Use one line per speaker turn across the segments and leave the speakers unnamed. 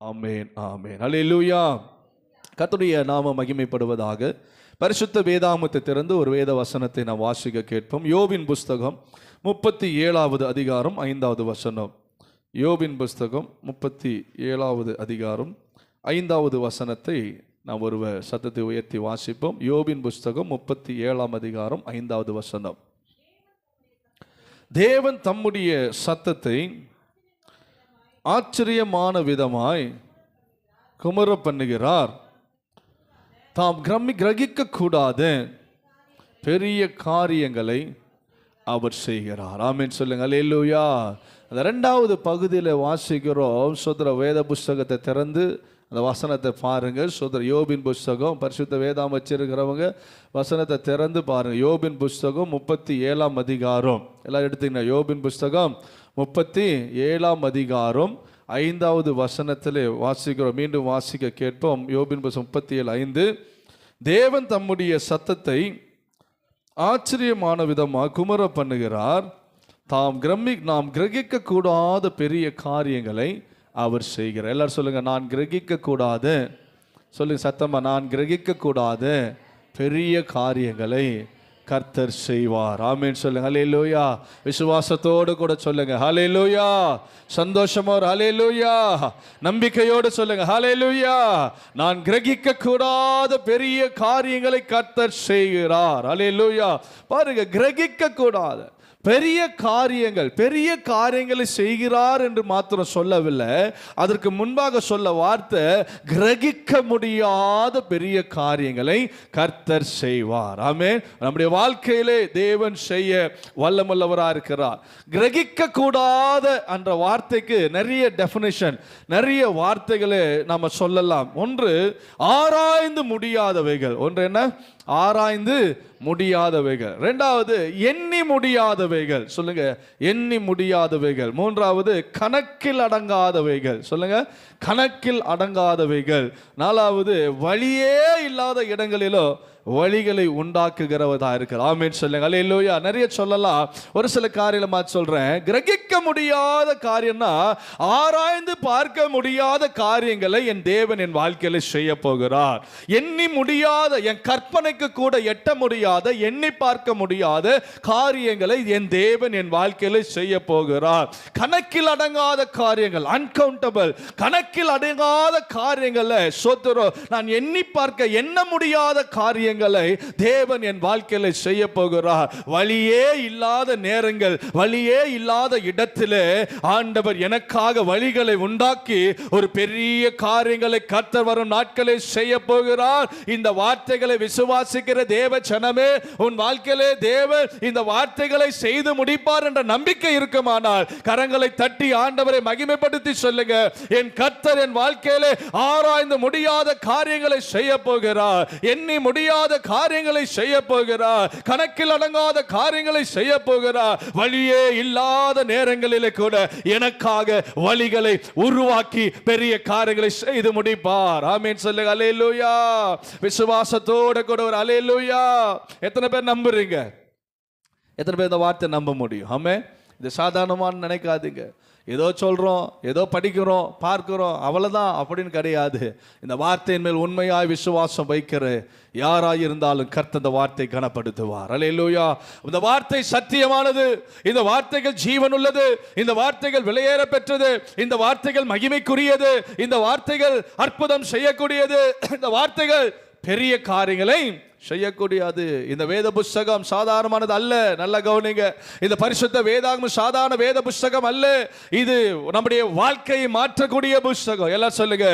ஆமென், ஆமென். அல்லேலூயா. கர்த்தருடைய நாமம் மகிமைப்படுவதாக. பரிசுத்த வேதாகமத்தை திறந்து ஒரு வேத வசனத்தை நாம் வாசிக்க கேட்போம். யோபின் புஸ்தகம் 37வது அதிகாரம் 5வது வசனம். யோபின் புஸ்தகம் 37வது அதிகாரம் 5வது வசனத்தை நாம் ஒருவர் சத்தத்தை உயர்த்தி வாசிப்போம். யோபின் புஸ்தகம் 37ஆம் அதிகாரம் 5வது வசனம். தேவன் தம்முடைய சத்தத்தை ஆச்சரியமான விதமாய் குமர பண்ணுகிறார். தாம் கிரகிக்க கூடாத பெரிய காரியங்களை அவர் செய்கிறார். ஆமென் சொல்லுங்க. அல்லேலூயா. அந்த 2வது பகுதியில் வாசிக்கிறோம். சோதர வேத புஸ்தகத்தை திறந்து அந்த வசனத்தை பாருங்க. சோதர யோபின் புஸ்தகம் பரிசுத்த வேதாம் வச்சிருக்கிறவங்க வசனத்தை திறந்து பாருங்க. யோபின் புஸ்தகம் 37ஆம் அதிகாரம் எல்லாம் எடுத்தீங்கன்னா யோபின் புஸ்தகம் 37ஆம் அதிகாரம் 5வது வசனத்திலே வாசிக்கிறோம். மீண்டும் வாசிக்க கேட்போம். யோபின் புஸ்தகம் 37:5. தேவன் தம்முடைய சத்தத்தை ஆச்சரியமான விதமாக குமர பண்ணுகிறார். நாம் கிரகிக்க கூடாத பெரிய காரியங்களை அவர் செய்கிறார். எல்லாரும் சொல்லுங்க, நான் கிரகிக்க கூடாத, சொல்லுங்க சத்தமா, நான் கிரகிக்க கூடாத பெரிய காரியங்களை கர்த்தர் செய்வார். ஆமென் சொல்லுங்க. ஹல்லேலூயா. விசுவாசத்தோடு கூட சொல்லுங்க ஹல்லேலூயா. சந்தோஷமோடு ஹல்லேலூயா. நம்பிக்கையோடு சொல்லுங்க ஹல்லேலூயா. நான் கிரகிக்க கூடாத பெரிய காரியங்களை கர்த்தர் செய்கிறார். ஹல்லேலூயா. பாருங்க, கிரகிக்க கூடாத பெரிய காரியங்களை செய்கிறார் என்று மாத்திரம் சொல்லவில்லை. அதற்கு முன்பாக சொல்ல வார்த்தை கிரகிக்க முடியாத பெரிய காரியங்களை கர்த்தர் செய்வார். ஆமென். நம்முடைய வாழ்க்கையிலே தேவன் செய்ய வல்லமுள்ளவராக இருக்கிறார். கிரகிக்க கூடாத என்ற வார்த்தைக்கு நிறைய டெஃபினிஷன், நிறைய வார்த்தைகளை நாம சொல்லலாம். ஒன்று ஆராய்ந்து முடியாதவைகள். ஒன்று என்ன? ஆராய்ந்து முடியாதவைகள். 2வது எண்ணி முடியாதவைகள். சொல்லுங்க, எண்ணி முடியாதவைகள். 3வது கணக்கில் அடங்காதவைகள். சொல்லுங்க, கணக்கில் அடங்காதவைகள். 4வது வழியே இல்லாத இடங்களிலோ வழிகளை உண்டாக்குகிறவதா இருக்கிறார். ஆமென் சொல்லுங்க. அல்லேலூயா. நிறைய சொல்லலாம். ஒரு சில காரியமா சொல்றேன். கிரகிக்க முடியாத காரியம்னா ஆராய்ந்து பார்க்க முடியாத காரியங்களை என் தேவன் என் வாழ்க்கையில செய்ய போகிறார். எண்ணி முடியாத, என் கற்பனைக்கு கூட எட்ட முடியாத, எண்ணி பார்க்க முடியாத காரியங்களை என் தேவன் என் வாழ்க்கையில செய்ய போகிறார். கணக்கில் அடங்காத காரியங்கள், அன்கவுண்டபிள், கணக்கில் அடங்காத காரியங்களை சோதரோ நான் எண்ணி பார்க்க எண்ண முடியாத காரியங்களை தேவன் என் வாழ்க்கையில செய்ய போகிறார். வழியே இல்லாத நேரங்கள், வழியே இல்லாத இடத்திலே ஆண்டவர் எனக்காக வழிகளை உண்டாக்கி ஒரு பெரிய காரியங்களை கர்த்தர் வரும் நாட்களை செய்ய போகிறார். இந்த வார்த்தைகளை விசுவாசிக்கிற தேவ ஜனமே, உன் வாழ்க்கையிலே தேவன் இந்த வார்த்தைகளை செய்து முடிப்பார் என்ற நம்பிக்கை இருக்குமானால் கரங்களை தட்டி ஆண்டவரை மகிமைப்படுத்தி சொல்லுங்க, என் கர்த்தர் என் வாழ்க்கையிலே ஆராய்ந்து முடியாத காரியங்களை செய்ய போகிறார். எண்ணி முடியாத காரியங்களை செய்ய போகிறார். கணக்கில் அடங்காத காரியங்களை செய்ய போகிறார். வழியே இல்லாத நேரங்களிலே கூட எனக்காக வழிகளை உருவாக்கி பெரிய காரியங்களை செய்து முடிப்பார். ஆமென் சொல்லுங்க. அல்லேலூயா. விசுவாசத்தோட கூட ஒரு அல்லேலூயா. எத்தனை பேர் நம்புறீங்க? எத்தனை பேர் இந்த வார்த்தை நம்ப முடியும்? ஆமென். இது சாதாரணமான நினைக்காதீங்க. ஏதோ சொல்கிறோம், ஏதோ படிக்கிறோம், பார்க்கிறோம், அவ்வளோதான் அப்படின்னு கிடையாது. இந்த வார்த்தையின் மேல் உண்மையாய் விசுவாசம் வைக்கிற யாராய் இருந்தாலும் கர்த்தர் இந்த வார்த்தை கனப்படுத்துவார். அல்லேலூயா. இந்த வார்த்தை சத்தியமானது. இந்த வார்த்தைகள் ஜீவன் உள்ளது. இந்த வார்த்தைகள் விலையேற பெற்றது. இந்த வார்த்தைகள் மகிமைக்குரியது. இந்த வார்த்தைகள் அற்புதம் செய்யக்கூடியது. இந்த வார்த்தைகள் பெரிய காரியங்களை செய்யக்கூடியது. இந்த வேத புஸ்தகம் சாதாரணமானது அல்ல. நல்ல கவனிங்க. இந்த பரிசுத்த வேதாகமம் சாதாரண வேத புஸ்தகம் அல்ல. இது நம்முடைய வாழ்க்கையை மாற்றக்கூடிய புஸ்தகம். எல்லாம் சொல்லுங்க,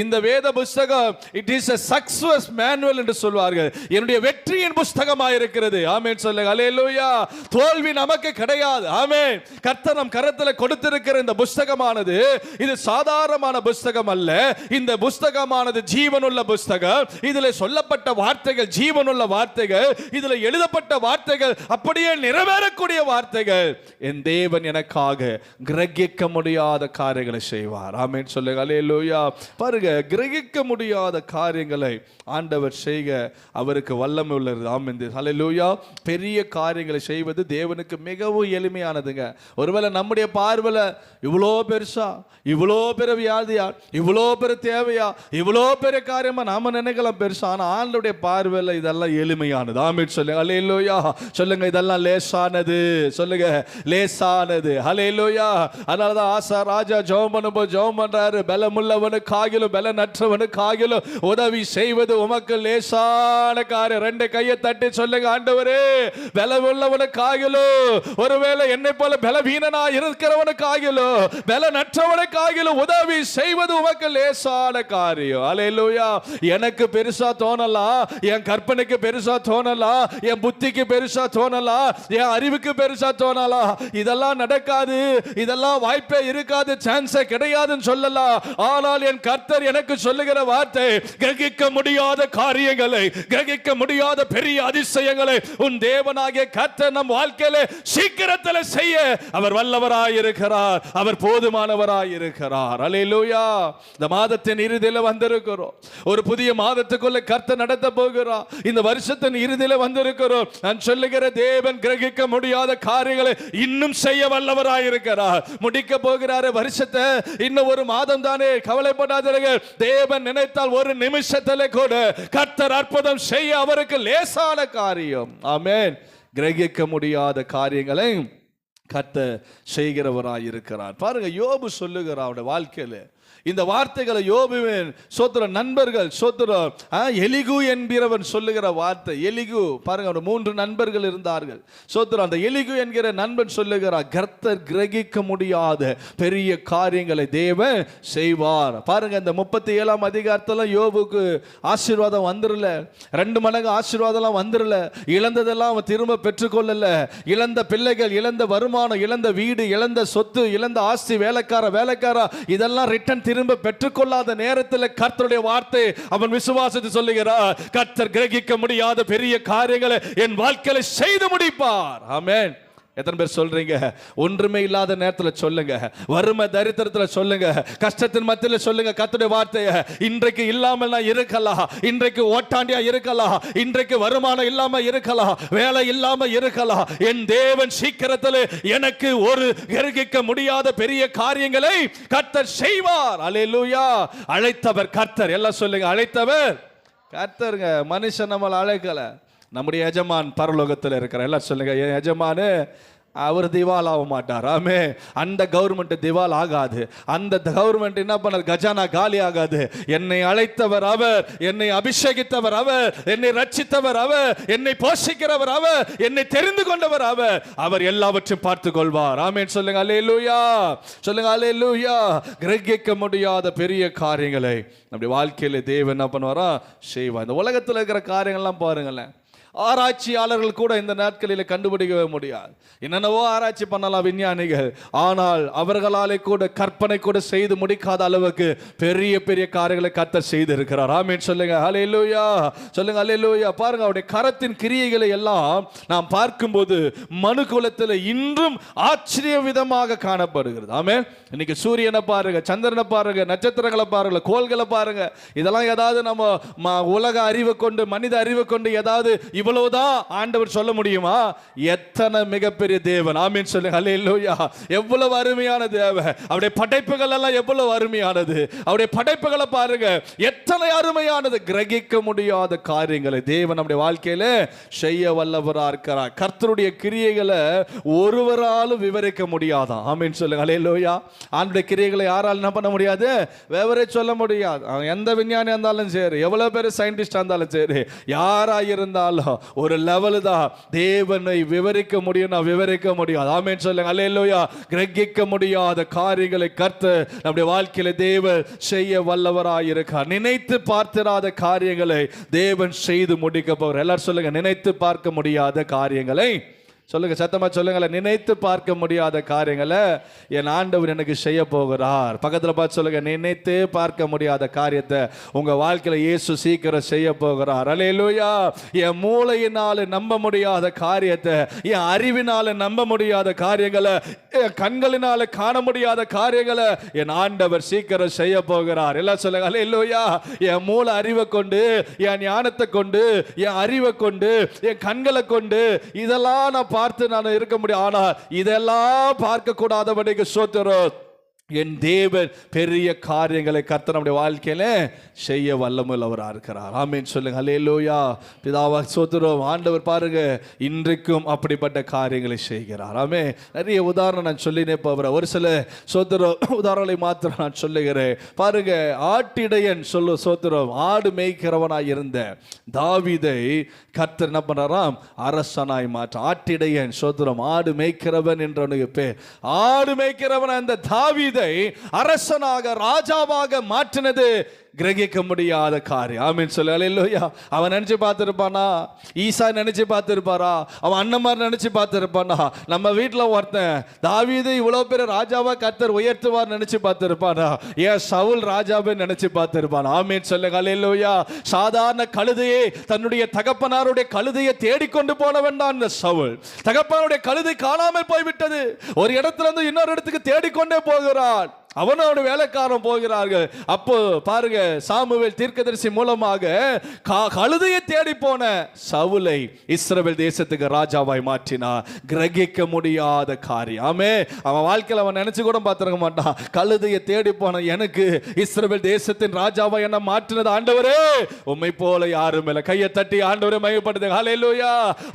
இந்த வேத புஸ்தகம் it is a success manual என்று சொல்வார்கள். என்னுடைய வெற்றியின் புஸ்தகமாக இருக்கிறது. ஆமென் சொல்லுங்க. அல்லேலூயா. தோல்வி நமக்கு கிடையாது. ஆமென். கர்த்தர் நம் கரத்தில் கொடுத்திருக்கிற இந்த புஸ்தகமானது இது சாதாரணமான புஸ்தகம் அல்ல. இந்த புஸ்தகமானது ஜீவனுள்ள புஸ்தகம். இதில் சொல்லப்பட்ட வார்த்தைகள் ஜீவனுள்ள வார்த்தைகள், இதுல எழுதப்பட்ட வார்த்தைகள், அப்படியே நிறைவேறக்கூடிய வார்த்தைகள். என் தேவன் எனக்காக கிரகிக்க முடியாத காரியங்களை செய்வார். ஆமென் சொல்லுங்க அல்லேலூயா. பாருங்க, கிரகிக்க முடியாத காரியங்களை ஆண்டவர் செய்க அவருக்கு வல்லமை உள்ளது. ஆமென் அல்லேலூயா. பெரிய காரியங்களை செய்வது தேவனுக்கு மிகவும் எளிமையானதுங்க. ஒருவேளை நம்முடைய பார்வையில இவ்வளோ பெருசா, இவ்வளோ பெரிய வியாதியா, இவ்வளோ பெரிய தேவையா, இவ்வளோ பெரிய காரியமா நாம நினைக்கலாம் பெருசா. ஆனா ஆண்டவருடைய பார்வையில இதெல்லாம் எளிமையானது. ஆமென் சொல்லுங்க அல்லேலூயா. சொல்லுங்க, இதெல்லாம் லேசானது. சொல்லுங்க, லேசானது. அல்லேலூயா. அதனாலதான் ஆசா ராஜா ஜெபம் பண்ணும்போது ஜெபம் பண்றாரு, பலமுள்ளவனுக்காகிலும் பலனற்றவனுக்காகிலும் உதவி செய்வது உமக்கு லேசான காரியம். ரெண்டு கையை தட்டி சொல்லுங்க, ஆண்டவரே பலமுள்ளவனுக்காகிலும், ஒருவேளை என்னை போல பலவீனனா இருக்கிறவனுக்காகிலும் பலனற்றவனுக்காகிலும் உதவி செய்வது உமக்கு லேசான காரியம். அல்லேலூயா. எனக்கு பெருசா தோணலாம், என் கற்பனைக்கு பெருசா தோணலாம், என் புத்திக்கு பெருசா தோணலாம், என் அறிவுக்கு பெருசா தோணலாம். இதெல்லாம் நடக்காது, இதெல்லாம் வாய்ப்பே இருக்காது, சான்ஸே கிடையாதுன்னு சொல்லலாம். ஆனால் என் கர்த்தர் எனக்கு சொல்லுகிற வார்த்தை, கிரகிக்க முடியாத காரியங்களை, கிரகிக்க முடியாத பெரிய அதிசயங்களை உன் தேவனாகிய கர்த்தர் நம் வாழ்க்கையில சீக்கிரத்தில் செய்ய அவர் வல்லவராய் இருக்கிறார். அவர் போதுமானவராய் இருக்கிறார். அல்லேலூயா. இந்த மாதத்தின் இறுதியில வந்திருக்கிறோம். ஒரு புதிய மாதத்துக்குள்ள கர்த்தர் நடத்த போகிறார். இந்த வருஷத்தின் இறுதியில வந்திருக்கிறோம். நான் சொல்லுகிற தேவன் கிரகிக்க முடியாத காரியங்களை இன்னும் செய்ய வல்லவராய் இருக்கிறார். முடிக்க போகிறாரு வருஷத்தை. இன்னும் ஒரு மாதம் தானே, கவலைப்படாதீர்கள். தேவன் நினைத்தால் ஒரு நிமிஷத்திலே கூட கர்த்தர் அற்புதம் செய்ய அவருக்கு லேசான காரியம். ஆமென். கிரகிக்க முடியாத காரியங்களை கர்த்தர் செய்கிறவராய் இருக்கிறார். பாருங்க, யோபு சொல்லுகிறார் அவருடைய வாழ்க்கையில இந்த வார்த்தைகளை. யோபுவின் சோத்திர நண்பர்கள், சோத்திர எலிகு என்கிறவன் சொல்லுகிற வார்த்தை. எலிகு பாருங்க, அவர் 3 நண்பர்கள் இருந்தார்கள். சோத்திர அந்த எலிகு என்கிற நண்பன் சொல்லுகிறார், கர்த்தர் கிரகிக்க முடியாத பெரிய காரியங்களை தேவன் செய்வார். பாருங்க, இந்த 37ஆம் அதிகாரத்துல யோபுக்கு ஆசீர்வாதம் வந்துடல, 2 மடங்கு ஆசீர்வாதம் வந்துடல. இழந்ததெல்லாம் அவன் திரும்ப பெற்றுக்கொள்ளல. இழந்த பிள்ளைகள், இழந்த வருமானம், இழந்த வீடு, இழந்த சொத்து, இழந்த ஆஸ்தி, வேலைக்காரா, இதெல்லாம் ரிட்டர்ன் திரும்ப பெற்றுக்கொள்ளாத நேரத்தில் கர்த்தருடைய வார்த்தை அவன் விசுவாசத்தை சொல்லுகிறார், கர்த்தர் கிரகிக்க முடியாத பெரிய காரியங்களை என் வாழ்க்கையில செய்து முடிப்பார். ஆமென். எத்தனை பேர் சொல்றீங்க? ஒன்றுமே இல்லாத நேரத்தில் சொல்லுங்க, வறுமை தரித்திரத்தில் சொல்லுங்க, கஷ்டத்தின் மத்தியில் சொல்லுங்க கர்த்தருடைய வார்த்தையை. இன்றைக்கு இல்லாமல் நான் இருக்கலாம், இன்றைக்கு ஓட்டாண்டியா இருக்கலாம், இன்றைக்கு வருமானம் இல்லாம இருக்கலாம், வேலை இல்லாம இருக்கலாம். என் தேவன் சீக்கிரத்தில் எனக்கு ஒரு கிரகிக்க முடியாத பெரிய காரியங்களை கர்த்தர் செய்வார். அல்லேலூயா. அழைத்தவர் கர்த்தர். எல்லாம் சொல்லுங்க, அழைத்தவர் கர்த்தருங்க. மனுஷன் நம்மளை அழைக்கல, நம்முடைய எஜமான் பரலோகத்தில் இருக்கிற. எல்லாம் சொல்லுங்க, என் எஜமானு அவர் திவால் ஆக மாட்டார். ஆமே. அந்த கவர்மெண்ட் திவால் ஆகாது. அந்த கவர்மெண்ட் என்ன பண்ணார்? கஜானா காலி ஆகாது. என்னை அழைத்தவர் அவர், என்னை அபிஷேகித்தவர் அவர், என்னை ரட்சித்தவர் அவர், என்னை போஷிக்கிறவர் அவர், என்னை தெரிந்து கொண்டவர் அவர். அவர் எல்லாவற்றையும் பார்த்து கொள்வார். ஆமென் சொல்லுங்க அல்லேலூயா. சொல்லுங்க அல்லேலூயா. கிரகிக்க முடியாத பெரிய காரியங்களை நம்முடைய வாழ்க்கையில தேவன் என்ன பண்ணுவாரா? செய்வார். இந்த உலகத்தில் இருக்கிற காரியங்கள்லாம் பாருங்களேன், ஆராய்ச்சியாளர்கள் கூட இந்த நாட்களில் கண்டுபிடிக்கவே முடியாது. என்னென்னவோ ஆராய்ச்சி பண்ணலாம் விஞ்ஞானிகள், ஆனால் அவர்களாலே கூட கற்பனை கூட செய்து முடிக்காத அளவுக்கு பெரிய பெரிய காரியங்களை கர்த்தர் செய்திருக்கிறார். ஆமென் சொல்லுங்க அல்லேலூயா. சொல்லுங்க அல்லேலூயா. பாருங்க, அவருடைய கரத்தின் கிரியைகளை எல்லாம் நாம் பார்க்கும்போது மனுக்குலத்தில் இன்றும் ஆச்சரிய விதமாக காணப்படுகிறது. ஆமென். இன்னைக்கு சூரியனை பாருங்க, சந்திரனை பாருங்க, நட்சத்திரங்களை பாருங்க, கோள்களை பாருங்க. இதெல்லாம் ஏதாவது நம்ம உலக அறிவை கொண்டு, மனித அறிவை கொண்டு ஏதாவது இவ்வளவுதான் ஆண்டவர் சொல்ல முடியுமா? எத்தனை மிகப்பெரிய தேவன். ஆமென் சொல்லுங்க அல்லேலூயா. எவ்வளவு அருமையான தேவன். அவருடைய படைப்புகள் எல்லாம் எவ்வளவு அருமையானது. அவருடைய படைப்புகளை பாருங்க, எத்தனை அருமையானது. கிரகிக்க முடியாத காரியங்களை தேவன் நம்முடைய வாழ்க்கையில செய்ய வல்லவரா இருக்கிறார். கர்த்தருடைய கிரியைகளை ஒருவராலும் விவரிக்க முடியாதான். ஆமென் சொல்லுங்க அல்லேலூயா. ஆண்டுடைய கிரியைகளை யாரால் என்ன பண்ண முடியாது? விவரிக்க சொல்ல முடியாது. எந்த விஞ்ஞானி இருந்தாலும் சரி, எவ்வளவு பேர் சயின்டிஸ்ட் இருந்தாலும் சரி, யாராக இருந்தாலும் ஒரு லெவல் தான். தேவனை விவரிக்க முடியும், நான் விவரிக்க முடியாது. ஆமென் சொல்லுங்க அல்லேலூயா. கிரகிக்க முடியாத காரியங்களை கர்த்தர் நம்முடைய வாழ்க்கையில தேவன் செய்ய வல்லவராய் இருக்கிறார். நினைத்து பார்த்திராத காரியங்களை தேவன் செய்து முடிக்க போகிறார். எல்லாரும் சொல்லுங்க, நினைத்து பார்க்க முடியாத காரியங்களை சொல்லுங்க, சத்தமா சொல்லுங்களேன். நினைத்து பார்க்க முடியாத காரியங்களை என் ஆண்டவர் எனக்கு செய்ய போகிறார். பக்கத்தில் பார்த்து சொல்லுங்க, நினைத்து பார்க்க முடியாத காரியத்தை உங்க வாழ்க்கையில இயேசு சீக்கிரம் செய்ய போகிறார். அல்லேலூயா. என் மூளையினால நம்ப முடியாத காரியத்தை, என் அறிவினால நம்ப முடியாத காரியங்களை, என் கண்களினால காண முடியாத காரியங்களை என் ஆண்டவர் சீக்கிரம் செய்ய போகிறார். எல்லாம் சொல்லுங்க அல்லேலூயா. என் மூளை அறிவை கொண்டு, என் ஞானத்தை கொண்டு, என் அறிவை கொண்டு, என் கண்களை கொண்டு இதெல்லாம் நான் பார்த்து நான் இருக்க முடியும். ஆனா இதெல்லாம் பார்க்க கூடாதபடிக்கு ஸ்தோத்திரம், என் தேவன் பெரிய காரியங்களை கர்த்தர் நம்முடைய வாழ்க்கையில செய்ய வல்லமுள்ளவராக இருக்கிறார். ஆமென் சொல்லுங்க அல்லேலூயா. பிதாவா ஸ்தோத்திரம். ஆண்டவர் பாருங்க இன்றைக்கும் அப்படிப்பட்ட காரியங்களை செய்கிறார். ஆமென். நிறைய உதாரணம் நான் சொல்லினே போகிறேன். ஒரு சில ஸ்தோத்திரம் உதாரணங்களை மாத்திரம் நான் சொல்லுகிறேன். பாருங்க, ஆட்டிடையன் சொல்லு ஸ்தோத்திரம், ஆடு மேய்க்கிறவனாய் இருந்த தாவீதை கர்த்தர் என்ன பண்றாராம், அரசனாய் மாற்ற. ஆட்டிடையன் ஸ்தோத்திரம், ஆடு மேய்க்கிறவன் என்றவனுக்கு பேர். ஆடு மேய்க்கிறவன் அந்த தாவீதை அரசனாக ராஜாவாக மாற்றினது கிரகிக்க முடியாத காரியம். ஆமென் சொல்லு அல்லேலூயா. அவன் நினைச்சு பார்த்திருப்பானா? ஈசா நினைச்சு பார்த்திருப்பாரா? அவன் அண்ணன்மார் நினைச்சு பார்த்திருப்பானா? நம்ம வீட்டில் ஒருத்தன் தாவீது இவ்வளவு பேர் ராஜாவா கர்த்தர் உயர்த்துவார் நினைச்சு பார்த்திருப்பானா? ஏன் சவுல் ராஜாவை நினைச்சு பார்த்திருப்பானா? ஆமென் சொல்லுங்க அல்லேலூயா. சாதாரண கழுதையை, தன்னுடைய தகப்பனாருடைய கழுதையை தேடிக்கொண்டு போனவன் தான் இந்த சவுல். தகப்பனாருடைய கழுதை காணாமல் போய்விட்டது. ஒரு இடத்துல இருந்து இன்னொரு இடத்துக்கு தேடிக்கொண்டே போகிறான். அவனோட வேலைக்காரன் போகிறார்கள். அப்போ பாருங்க, சாமுவேல் தீர்க்கதரிசி மூலமாக கழுதையை தேடி போன சவுலை இஸ்ரவேல் தேசத்துக்கு ராஜாவாய் மாற்றினா. கிரகிக்க முடியாத காரியம். ஆமே, அவன் வாழ்க்கையில் அவன் நினைச்சு கூட பார்த்திருக்க மாட்டான். கழுதையை தேடி போன எனக்கு இஸ்ரவேல் தேசத்தின் ராஜாவாய் என்ன மாற்றினது ஆண்டவரே, உம்மை போல யாரும் இல்லை. கையை தட்டி ஆண்டவரே மகிமைப்படுத்துங்க. ஹல்லேலூயா.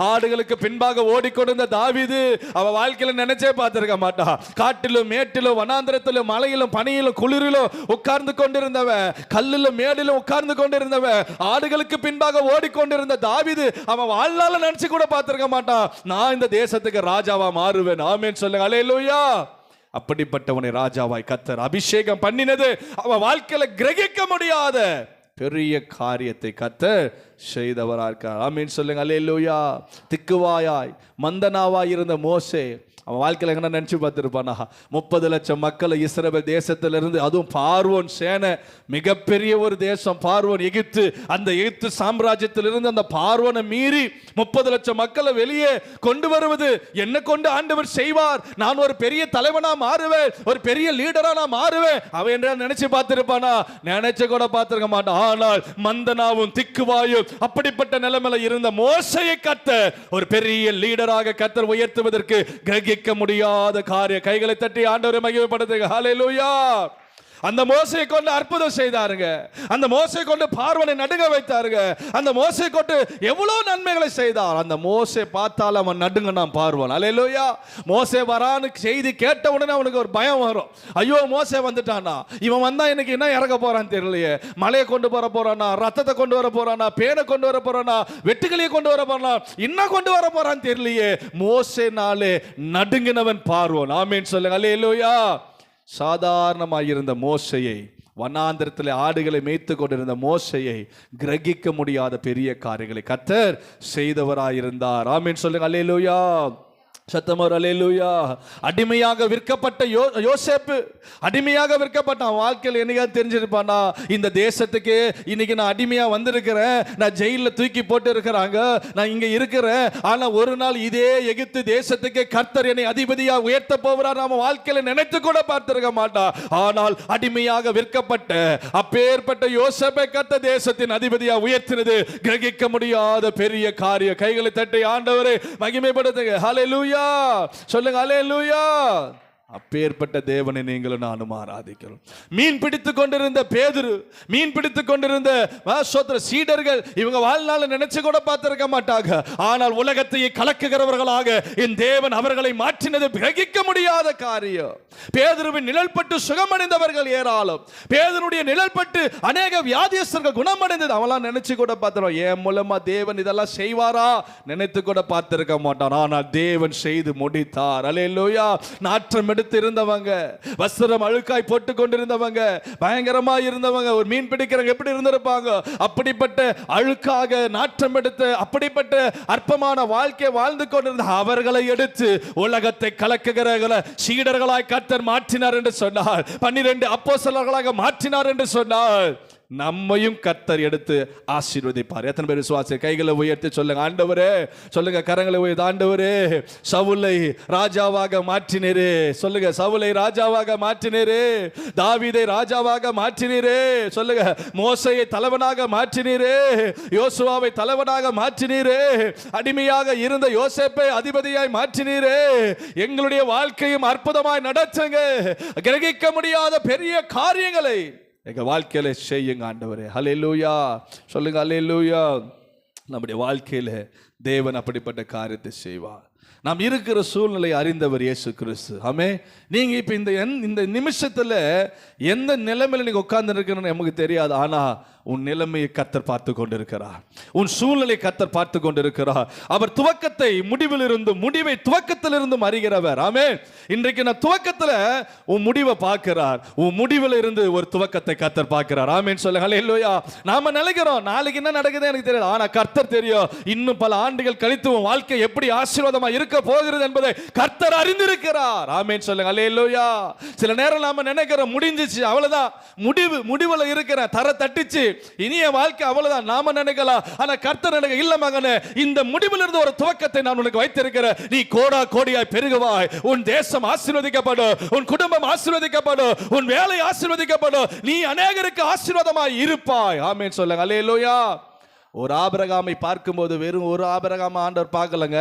ஆடுகளுக்கு பின்பாக ஓடிக்கொண்டிருந்த தாவீது அவன் வாழ்க்கையில் நினைச்சே பார்த்திருக்க மாட்டான். காட்டிலும் மேட்டிலும் வனாந்திரத்திலும் மலை பனியிலும் குளிரிலும் உட்கார்ந்து கொண்டிருந்தவன், கல்லிலும் மேடிலும் உட்கார்ந்து கொண்டிருந்தவன், ஆடுகளுக்கு பின்பாக ஓடிக்கொண்டிருந்த தாவீது அவன் வாழ்நாள நினைச்சு கூட பார்த்திருக்க மாட்டான், நான் இந்த தேசத்துக்கு ராஜாவா மாறுவேன். ஆமென் சொல்லுங்க அல்லேலூயா. அப்படிப்பட்டவனை ராஜாவாய் கர்த்தர் அபிஷேகம் பண்ணினது அவன் வாழ்க்கையில கிரகிக்க முடியாத பெரிய காரியத்தை கர்த்தர் செய்தவராக இருக்கார். ஆமென் சொல்லுங்க அல்லேலூயா. திக்குவாயாய் மந்தனாவாய் இருந்த மோசே அவன் வாழ்க்கையில் என்ன நினைச்சு பார்த்திருப்பானா? 30 லட்சம் மக்களை இஸ்ரவேல் தேசத்திலிருந்து, அதுவும் பார்வோன் சேனை, மிகப்பெரிய ஒரு தேசம் பார்வோன் எகிப்து, அந்த எகிப்து சாம்ராஜ்யத்திலிருந்து அந்த பார்வோனை மீறி 30 லட்சம் மக்களை வெளியே கொண்டு வருவது என்ன கொண்டு ஆண்டவர் செய்வார், நான் ஒரு பெரிய தலைவனா மாறுவேன், ஒரு பெரிய லீடரா நான் மாறுவேன் அவன் என்ன நினைச்சு பார்த்திருப்பானா? நினைச்சு கூட பார்த்திருக்க மாட்டான். ஆனால் மந்தனாவும் திக்குவாயும் அப்படிப்பட்ட நிலைமையில இருந்த மோசேயை கர்த்தர் ஒரு பெரிய லீடராக கர்த்தர் உயர்த்துவதற்கு கிரகிக்க முடியாத காரியம். கைகளை தட்டி ஆண்டவரை மகிமைப்படுத்துங்க. ஹல்லேலூயா. அந்த மோசையை கொண்டு அற்புதம் செய்தாருங்க. அந்த மோசையை கொண்டு பார்வனை நடுங்க வைத்தாருங்க. அந்த மோசையை கொண்டு எவ்வளவு நன்மைகளை செய்தார். அந்த மோசை பார்த்தால் அவன் நடுங்கனான் பார்வன். அல்லேலூயா. மோசே வரான்னு செய்தி கேட்ட உடனே அவனுக்கு ஒரு பயம் வரும். ஐயோ மோசே வந்துட்டானா, இவன் வந்தா எனக்கு என்ன இறங்க போறான்னு தெரியலையே, மலையை கொண்டு வர போறானா, ரத்தத்தை கொண்டு வர போறானா, பேனை கொண்டு வர போறானா, வெட்டுக்கிளியை கொண்டு வர போறானா, இன்னும் கொண்டு வர போறான்னு தெரியலையே. மோசேனாலே நடுங்கினவன் பார்வோன். ஆமென் சொல்லுங்க அல்லேலூயா. சாதாரணமாயிருந்த மோசையை, வனாந்திரத்தில் ஆடுகளை மேய்த்து கொண்டிருந்த மோசையை கிரகிக்க முடியாத பெரிய காரியங்களை கர்த்தர் செய்தவராயிருந்தார். ஆமென் சொல்லுங்க அல்லேலூயா. சத்தமர் அல்லேலூயா. அடிமையாக விற்கப்பட்ட யோசேப்பு, அடிமையாக விற்கப்பட்ட வாழ்க்கையில் என்னைக்காவது தெரிஞ்சிருப்பானா? இந்த தேசத்துக்கு இன்னைக்கு நான் அடிமையா வந்திருக்கிறேன், நான் ஜெயிலில் தூக்கி போட்டு இருக்கிறாங்க, நான் இங்க இருக்கிறேன், ஆனா ஒரு நாள் இதே எகிப்து தேசத்துக்கு கர்த்தர் என்னை அதிபதியா உயர்த்த போகிறார் நாம வாழ்க்கையில நினைத்து கூட பார்த்திருக்க மாட்டான். ஆனால் அடிமையாக விற்கப்பட்ட அப்பேற்பட்ட யோசேப்பை கர்த்தர் தேசத்தின் அதிபதியா உயர்த்தினது கிரகிக்க முடியாத பெரிய காரியம். கைகளை தட்டி ஆண்டவரை மகிமைப்படுத்துங்க. ஹல்லேலூயா சொல்லுங்க அல்லேலூயா. அப்பேற்பட்ட தேவனை நீங்களும் நானும் ஆராதிக்கிறோம். மீன் பிடித்துக் கொண்டிருந்த பேதுரு, மீன் பிடித்துக் கொண்டிருந்த சீடர்கள், இவங்க வாழ்நாள் நினைச்சு கூட பார்த்திருக்க மாட்டாங்க. ஆனால் உலகத்தையே கலக்குகிறவர்களாக என் தேவன் அவர்களை மாற்றினது கிரகிக்க முடியாத காரியம். பேதுருவின் நிழல்பட்டு சுகமடைந்தவர்கள் ஏராளம். பேதுருடைய நிழல்பட்டு அநேக வியாதியஸ்தர்கள் குணமடைந்தது அவெல்லாம் நினைச்சு கூட பார்த்திருக்கோம். ஏன் மூலமா தேவன் இதெல்லாம் செய்வாரா நினைத்து கூட பார்த்திருக்க மாட்டான். ஆனால் தேவன் செய்து முடித்தார். அல்லேலூயா. நாற்றம் படுத்து இருந்தவங்க, வஸ்திரம் அழுக்காய் போட்டு கொண்டிருந்தவங்க, பயங்கரமா இருந்தவங்க, ஒரு மீன் பிடிக்கிறவங்க எப்படி இருந்திருப்பாங்க, அப்படிப்பட்ட அழுக்காக நாற்றம் எடுத்து அப்படிப்பட்ட அற்பமான வாழ்க்கை வாழ்ந்து கொண்டிருந்த அவர்களை எடுத்து உலகத்தை கலக்குகிற சீடர்களாய் கர்த்தர் மாற்றினார் என்று சொன்னார். 12 அப்போஸ்தலர்களாக மாற்றினார் என்று சொன்னார். நம்மையும் கர்த்தர் எடுத்து ஆசீர்வதிப்பார். எத்தனை பேர் விசுவாசி? கைகளை உயர்த்தி சொல்லுங்க, ஆண்டவரே. சொல்லுங்க, கரங்களை உயர்த்தி, ஆண்டவரே சவுலை ராஜாவாக மாற்றினீரே. சொல்லுங்க, சவுலை ராஜாவாக மாற்றினீரே, தாவீதை ராஜாவாக மாற்றினீரே. சொல்லுங்க, மோசேயை தலைவனாக மாற்றினீரே, யோசுவாவை தலைவனாக மாற்றினீரே, அடிமையாக இருந்த யோசேப்பை அதிபதியாய் மாற்றினீரே. எங்களுடைய வாழ்க்கையும் அற்புதமாய் நடத்துங்க. கிரகிக்க முடியாத பெரிய காரியங்களை எங்க வாழ்க்கையில செய்யுங்க ஆண்டவரே. ஹல்லேலூயா. சொல்லுங்க, ஹல்லேலூயா. நம்முடைய வாழ்க்கையில தேவன் அப்படிப்பட்ட காரியத்தை செய்வார். நாம் இருக்கிற சூழ்நிலை அறிந்தவர் இயேசு கிறிஸ்து. ஆமே. நீங்க இப்ப இந்த நிமிஷத்துல எந்த நிலைமையில நீங்க உட்கார்ந்து இருக்கணும்னு நமக்கு தெரியாது. ஆனா உன் நிலைமையை கர்த்தர் பார்த்து கொண்டிருக்கிறார். உன் சூழ்நிலை கர்த்தர் பார்த்து கொண்டிருக்கிறார். அவர் துவக்கத்தை முடிவிலிருந்து, முடிவை துவக்கத்திலிருந்து அறிகிறவர். ஆமே. இன்றைக்கு நான் துவக்கத்துல உன் முடிவை பார்க்கிறார், உன் முடிவில் இருந்து ஒரு துவக்கத்தை கர்த்தர் பார்க்கிறார். ஆமேன்னு சொல்லுங்க. ஹல்லேலூயா. நாம நினைக்கிறோம் நாளைக்கு என்ன நடக்குது எனக்கு தெரியாது. ஆனா கர்த்தர் தெரியும். இன்னும் பல ஆண்டுகள் கழித்து உன் வாழ்க்கை எப்படி ஆசீர்வாதமா இருக்க போகிறது என்பதை கர்த்தர் அறிந்திருக்கிறார். ஆமேன்னு சொல்லுங்க. ஹல்லேலூயா. சில நேரம் நாம நினைக்கிறோம் முடிஞ்சிச்சு, அவ்வளவுதான், முடிவுல இருக்கிற தர தட்டிச்சு, இனிய வாழ்க்கை அவ்வளவுதான் நாம நினைக்கலாம். ஆனா கர்த்தர் நினைக்க, இல்ல மகனே, இந்த முடிவிலிருந்து ஒரு துவக்கத்தை நான் உனக்கு வைத்திருக்கிறேன். நீ கோடா கோடியாய் பெருகுவாய். உன் தேசம் ஆசீர்வதிக்கப்படும், உன் குடும்பம் ஆசீர்வதிக்கப்படும், உன் வேலை ஆசீர்வதிக்கப்படும், நீ அநேகருக்கு ஆசீர்வாதமாய் இருப்பாய். ஆமென் சொல்லுங்க. அல்லேலூயா. ஒரு ஆபிரகாமை பார்க்கும்போது வெறும் ஒரு ஆபிரகாம் ஆண்டவர் பார்க்கலங்க,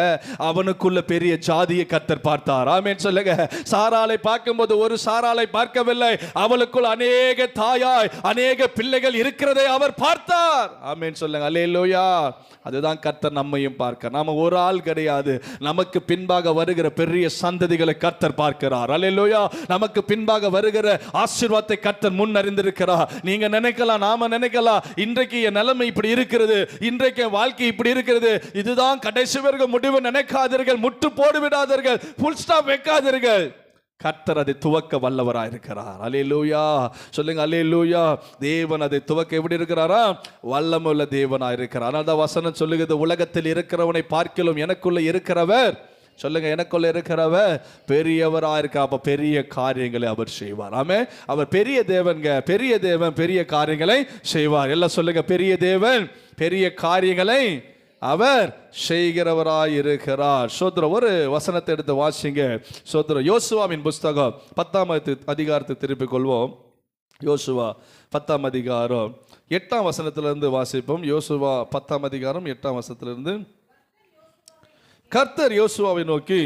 அவனுக்குள்ள பெரிய ஜாதியை கர்த்தர் பார்த்தார். ஆமென் சொல்லுங்க. சாராளை பார்க்கும்போது ஒரு சாராளை பார்க்கவில்லை, அவளுக்குள் அநேக தாயாய் அநேக பிள்ளைகள் இருக்கிறதை அவர் பார்த்தார். ஆமென் சொல்லுங்க. அல்லேலூயா. அதுதான் கர்த்தர் நம்மையும் பார்க்க. நாம ஒரு ஆள் கிடையாது, நமக்கு பின்பாக வருகிற பெரிய சந்ததிகளை கர்த்தர் பார்க்கிறார். அல்லேலூயா. நமக்கு பின்பாக வருகிற ஆசீர்வாதத்தை கர்த்தர் முன் அறிந்திருக்கிறார். நீங்க நினைக்கலாம், நாம நினைக்கலாம், இன்றைக்கு என் நிலைமை இப்படி இருக்கிறது, இன்றைக்கு வாழ்க்கை இப்படி இருக்கிறது, இதுதான் கடைசி வரைக்கும் முடிவு நினைக்காதீர்கள், முட்டு போடு விடாதீர்கள், ஃபுல் ஸ்டாப் வைக்காதீர்கள். கர்த்தர் அதை துவக்க வல்லவராய் இருக்கிறார். அல்லேலூயா. சொல்லுங்க, அல்லேலூயா. தேவன் அதை துவக்க எப்படி இருக்கிறாரா? வல்லமுள்ள தேவனாய் இருக்கிறார். அதனால தான் வசனம் சொல்லுகிறது, உலகத்தில் இருக்கிறவனை பார்க்கிலும் எனக்குள்ள இருக்கிறவர், சொல்லுங்க, எனக்குள்ள இருக்கிறவர் பெரியவராக இருக்க. அப்ப பெரிய காரியங்களை அவர் செய்வார். ஆமே. அவர் பெரிய தேவன்க, பெரிய தேவன் பெரிய காரியங்களை செய்வார். எல்லாம் சொல்லுங்க, பெரிய தேவன் பெரிய காரியங்களை அவர் செய்கிறவராய் இருக்கிறார். சோத்ரம். ஒரு வசனத்தை எடுத்து வாசிங்க. சோத்ரம். யோசுவாவின் புஸ்தகம் 10ஆம் அதிகாரத்தை திருப்பிக் கொள்வோம். யோசுவா 10ஆம் அதிகாரம் 8ஆம் வசனத்திலிருந்து வாசிப்போம். யோசுவா 10ஆம் அதிகாரம் 8ஆம் வசனத்திலிருந்து. கர்த்தர் யோசுவாவை நோக்கி,